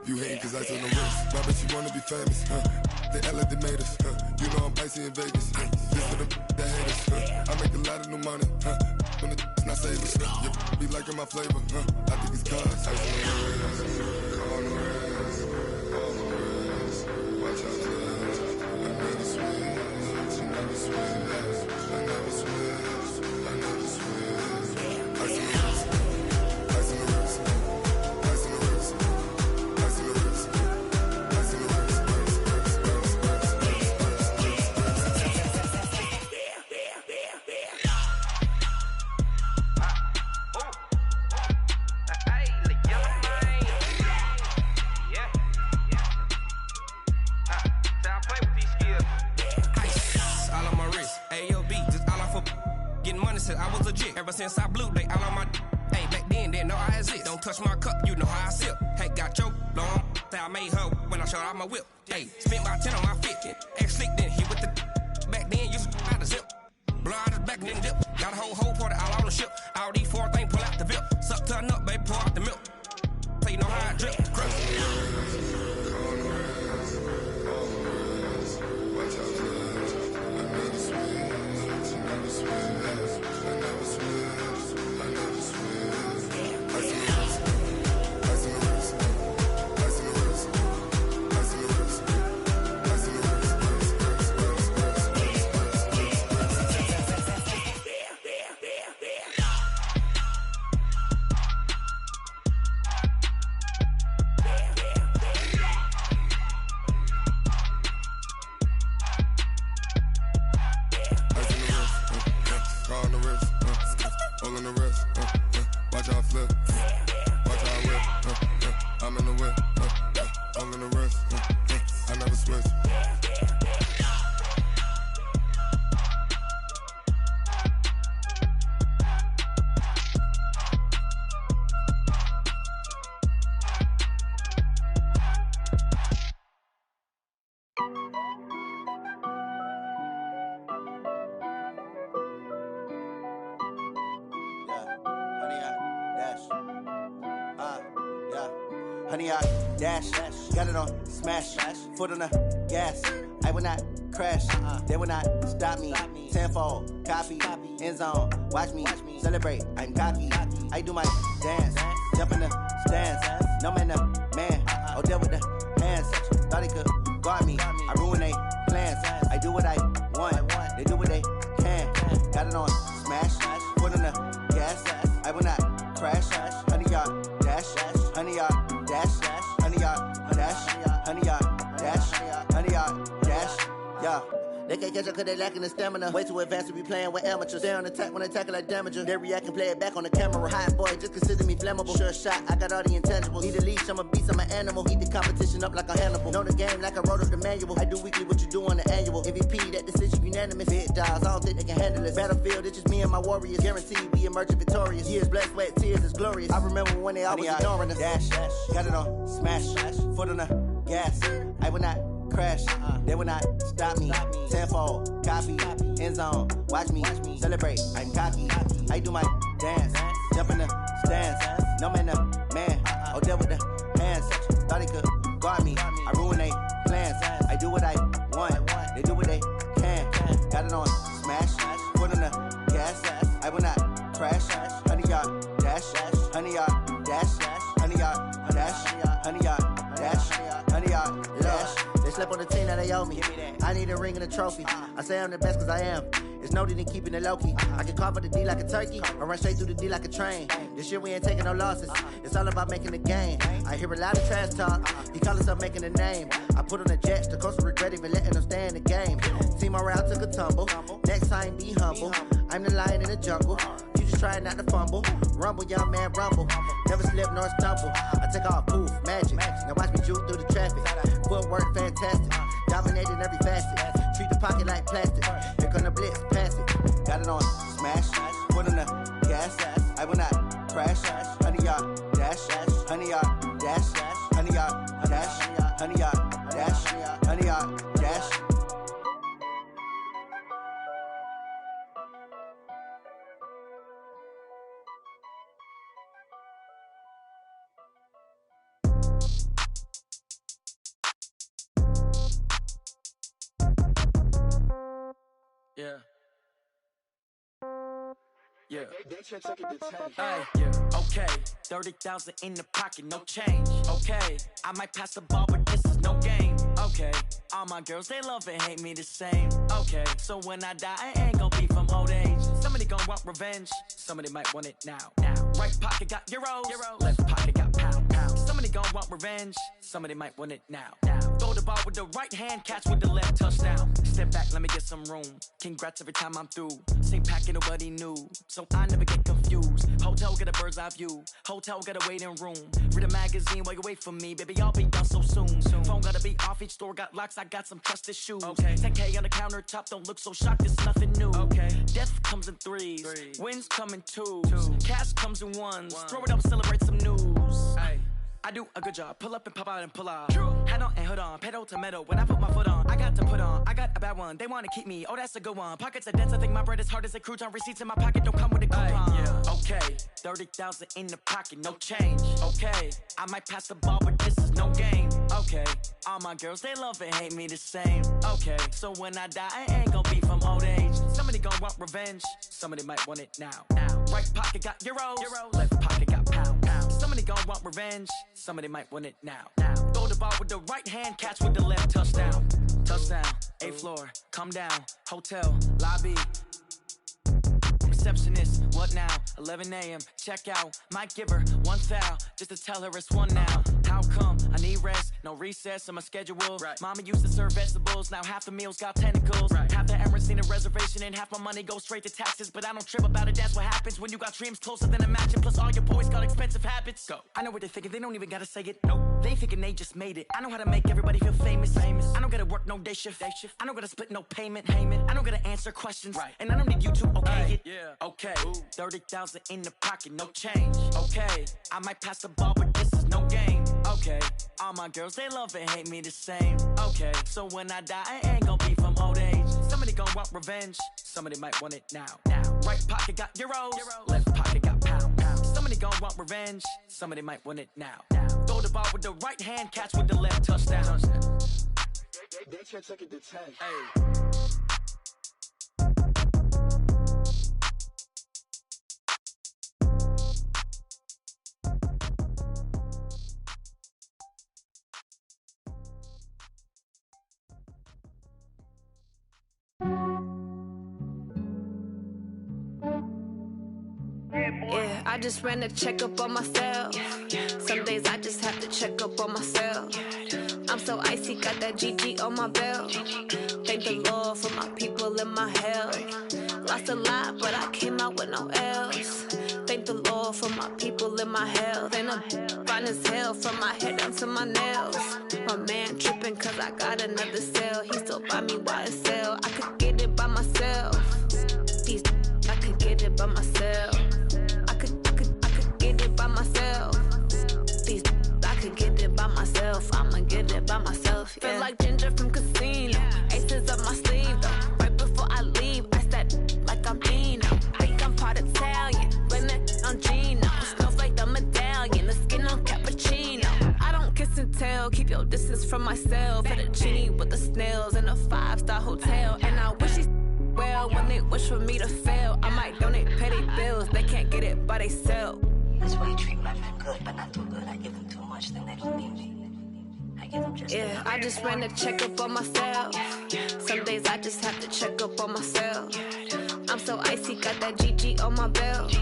You hating cause I on the wrist. Why bet you wanna be famous, huh? they act like they made us. You know I'm icy in Vegas. This for the that hate us. I make a lot of new money. When it's not savers. You be liking my flavor. I think it's cause. On the rest. Watch out, I never switch. I never switch. I never switch. I never switch. Ice in the wrist. Ice in the wrist. Ice in the wrist. Ice in the wrist. Ice in the wrist. I was legit. Ever since I blew, they all on my. Hey, back then, didn't know I exist. Don't touch my cup, you know how I sip. Hey, got your long. Say I made her when I showed out my whip. Hey, spent my 10 on my 50. Ex slick, then hit with the. Back then, used to out the zip. Blow out his back and then dip. Got a whole party all on the ship. All these 4 things, pull out the VIP. Suck to a nut, baby, pour out the milk. So you know how I drip. Crush. Honey, I dash, got it on smash, foot on the gas. I will not crash, they will not stop me. Tenfold, copy, end zone, watch me celebrate. I'm cocky, I do my dance, jump in the stands. No man, the man, oh, deal with the hands. Thought he could guard me, I ruin they plans. I do what I want, they do what they can. Got it on smash, foot on the gas. I will not crash, honey, y'all dash, honey, y'all dash, honey, y'all dash, honey, y'all dash, honey, y'all dash, yeah. They can't catch up cause they lacking the stamina. Way too advanced to be playing with amateurs. Stay on attack when they tackle like damager. They react and play it back on the camera. Hot boy, just consider me flammable. Sure shot, I got all the intangibles. Need a leash, I'm a beast, I'm an animal. Heat the competition up like a Hannibal. Know the game like I wrote up the manual. I do weekly what you do on the annual. MVP, that decision unanimous. Big dogs, I don't think they can handle it. Battlefield, it's just me and my warriors. Guaranteed we emerging victorious. Years, blood, sweat, tears, it's glorious. I remember when they always ignoring us. Dash, got it on smash, foot on the gas. I will not crash, they will not stop me. Tenfold, copy, end zone, watch me celebrate. I'm cocky, I do my dance, jump in the stands. No man, the man, oh, deal with the hands. Thought he could guard me, I ruin they plans. I do what I want, they do what they can. Got it on smash, foot on the gas. I will not crash, honey, y'all dash, honey, y'all dash, honey, y'all dash, honey, y'all dash, honey, y'all dash. They slept on the team that they owe me. I need a ring and a trophy. I say I'm the best cause I am. It's no need in keeping it low key. I can carve for the D like a turkey, or run straight through the D like a train. This year we ain't taking no losses. It's all about making the game. I hear a lot of trash talk. He call himself making a name. I put on the jets. The coach will regret even letting them stay in the game. Team morale took a tumble. Next time be humble. I'm the lion in the jungle. You just trying not to fumble. Rumble, young man, rumble. Never slip nor stumble. I take off, poof, magic. Now watch me juke through the traffic. Footwork fantastic. Dominating every facet. Treat the pocket like plastic. Here come the blitz, pass it. Got it on smash. Foot on the gas. I will not crash. Honey, y'all dash. Honey, y'all dash. Honey, y'all dash. Honey, y'all dash. Honey, y'all dash. Yeah. Hey, yeah. Okay, 30,000 in the pocket, no change. Okay, I might pass the ball, but this is no game. Okay, all my girls, they love and hate me the same. Okay, so when I die, I ain't gon' be from old age. Somebody gon' want revenge, somebody might want it now. Right pocket got euros, left pocket got pound. Somebody gon' want revenge, somebody might want it now. Throw the ball with the right hand, catch with the left, touchdown. Step back, let me get some room. Congrats every time I'm through. Same packet, nobody knew, so I never get confused. Hotel get a bird's eye view, hotel got a waiting room. Read a magazine while you wait for me, baby, I'll be done so soon. Phone gotta be off, each store got locks, I got some trusted shoes. 10K on the countertop, don't look so shocked, it's nothing new. Death comes in threes, wins come in twos, cash comes in ones. Throw it up, celebrate some news. I do a good job, pull up and pop out and pull out. Head on and hood on, pedal to metal. When I put my foot on, I got to put on. I got a bad one, they wanna keep me, oh that's a good one. Pockets are dense, I think my bread is hard as a crouton. Receipts in my pocket don't come with a coupon. Okay, 30,000 in the pocket, no change. Okay, I might pass the ball, but this is no game. Okay, all my girls, they love and hate me the same. Okay, so when I die, I ain't gon' be from old age. Somebody gon' want revenge, somebody might want it now. Right pocket got euros, left pocket got pound. Somebody gon' want revenge, somebody might want it now. Throw the ball with the right hand, catch with the left, touchdown. Touchdown, 8th floor, come down, hotel, lobby. Receptionist, what now? 11 a.m. check out. Might give her one foul just to tell her it's one now. How come? I need rest, no recess in my schedule. Mama used to serve vegetables, now half the meals got tentacles. Half the errands need a reservation and half my money goes straight to taxes. But I don't trip about it, that's what happens when you got dreams closer than a match. Plus all your boys got expensive habits. Go. I know what they're thinking, they don't even gotta say it. Nope. They thinking they just made it. I know how to make everybody feel famous. I don't gotta work no day shift. I don't gotta split no payment. I don't gotta answer questions. And I don't need you to okay it. Okay, 30,000 in the pocket, no change. Okay, I might pass the ball, but this is no game. Okay, all my girls, they love and hate me the same. Okay, so when I die, I ain't gon' be from old age. Somebody gon' want revenge, somebody might want it now. Right pocket got euros, left pocket got pound. Somebody gon' want revenge, somebody might want it now. Throw the ball with the right hand, catch with the left, touchdown. They can't take it to 10. Yeah, I just ran a checkup on myself. Some days I just have to check up on myself. I'm so icy, got that GG on my belt. Thank the Lord for my people and my health. Lost a lot, but I came out with no L's. Thank the Lord for my people and my health. And I'm fine as hell from my head down to my nails. My man tripping cause I got another cell. He still buy me YSL. I could get it by myself. These I could get it by myself. I could get it by myself. These I could get it by myself. I'ma get it by myself. Yeah. Feel like Ginger from Casino. Aces up my sleeve though. Right before I leave, I start like I'm Dino. Think I'm part Italian, blame it on Gino. Smells like the medallion, the skin on cappuccino. I don't kiss and tell, keep your distance from myself. Fettuccine with the snails in a 5-star hotel. And I wish he's well when they wish for me to fail. I might donate petty bills, they can't get it by themselves. That's why you treat my friend good, but not too good. I give them too much, then they don't need me. I give them just yeah, I just ran a checkup on myself. Some days I just have to check up on myself. I'm so icy, got that GG on my belt.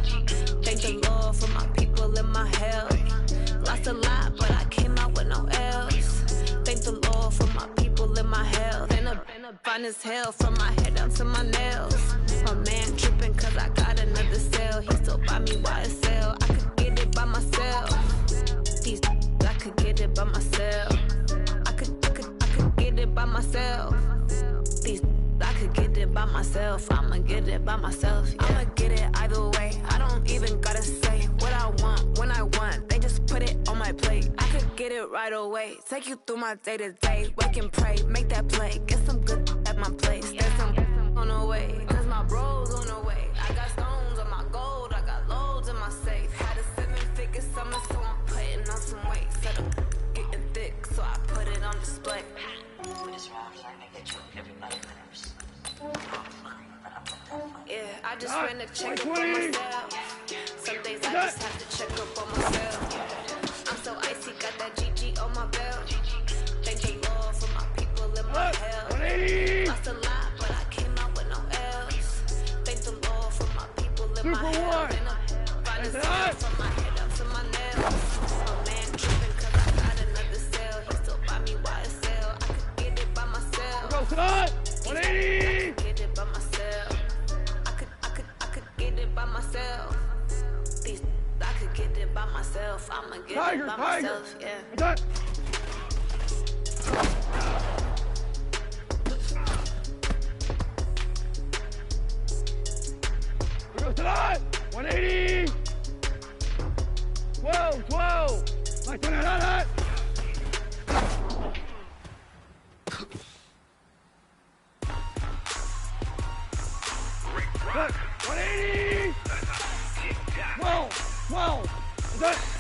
Thank the Lord for my people and my health. Lost a lot, but I came out with no L's. Thank the Lord for my people and my health. And I'm fine as hell from my head down to my nails. My man tripping cause I got another cell. He still buy me YSL. I could get it by myself. These I could get it by myself. I could get it by myself. These I could get it by myself. I'ma get it by myself. Yeah. I'ma get it either way. I don't even gotta say what I want when I want. They just put it on my plate. I could get it right away. Take you through my day to day. Wake and pray, make that play. Get some good at my place. There's some on the way. Cause my bros on the way. I got stones on my gold. I got loads in my safe. Had a 7-figure summer, so I'm putting on some weight. Said I'm getting thick, so I put it on display. With this round, I make it you everybody lives. Yeah, I I just ran a check up on myself. Some days I just have to check up on myself. I'm so icy, got that GG on my belt. Thank the Lord for my people in my health. Lost a lot, but I came out with no L's. Thank the Lord for my people in my health. And I'm finding signs from my head up to my nails. My man tripping cause I got another cell. He still buy me YSL. I could get it by myself. Go, son! 180! I could get it by myself. I could get it by myself. These I could get it by myself. I'ma get it by myself, yeah. Go tonight! 180! 12! Like that! Look, 180! 12!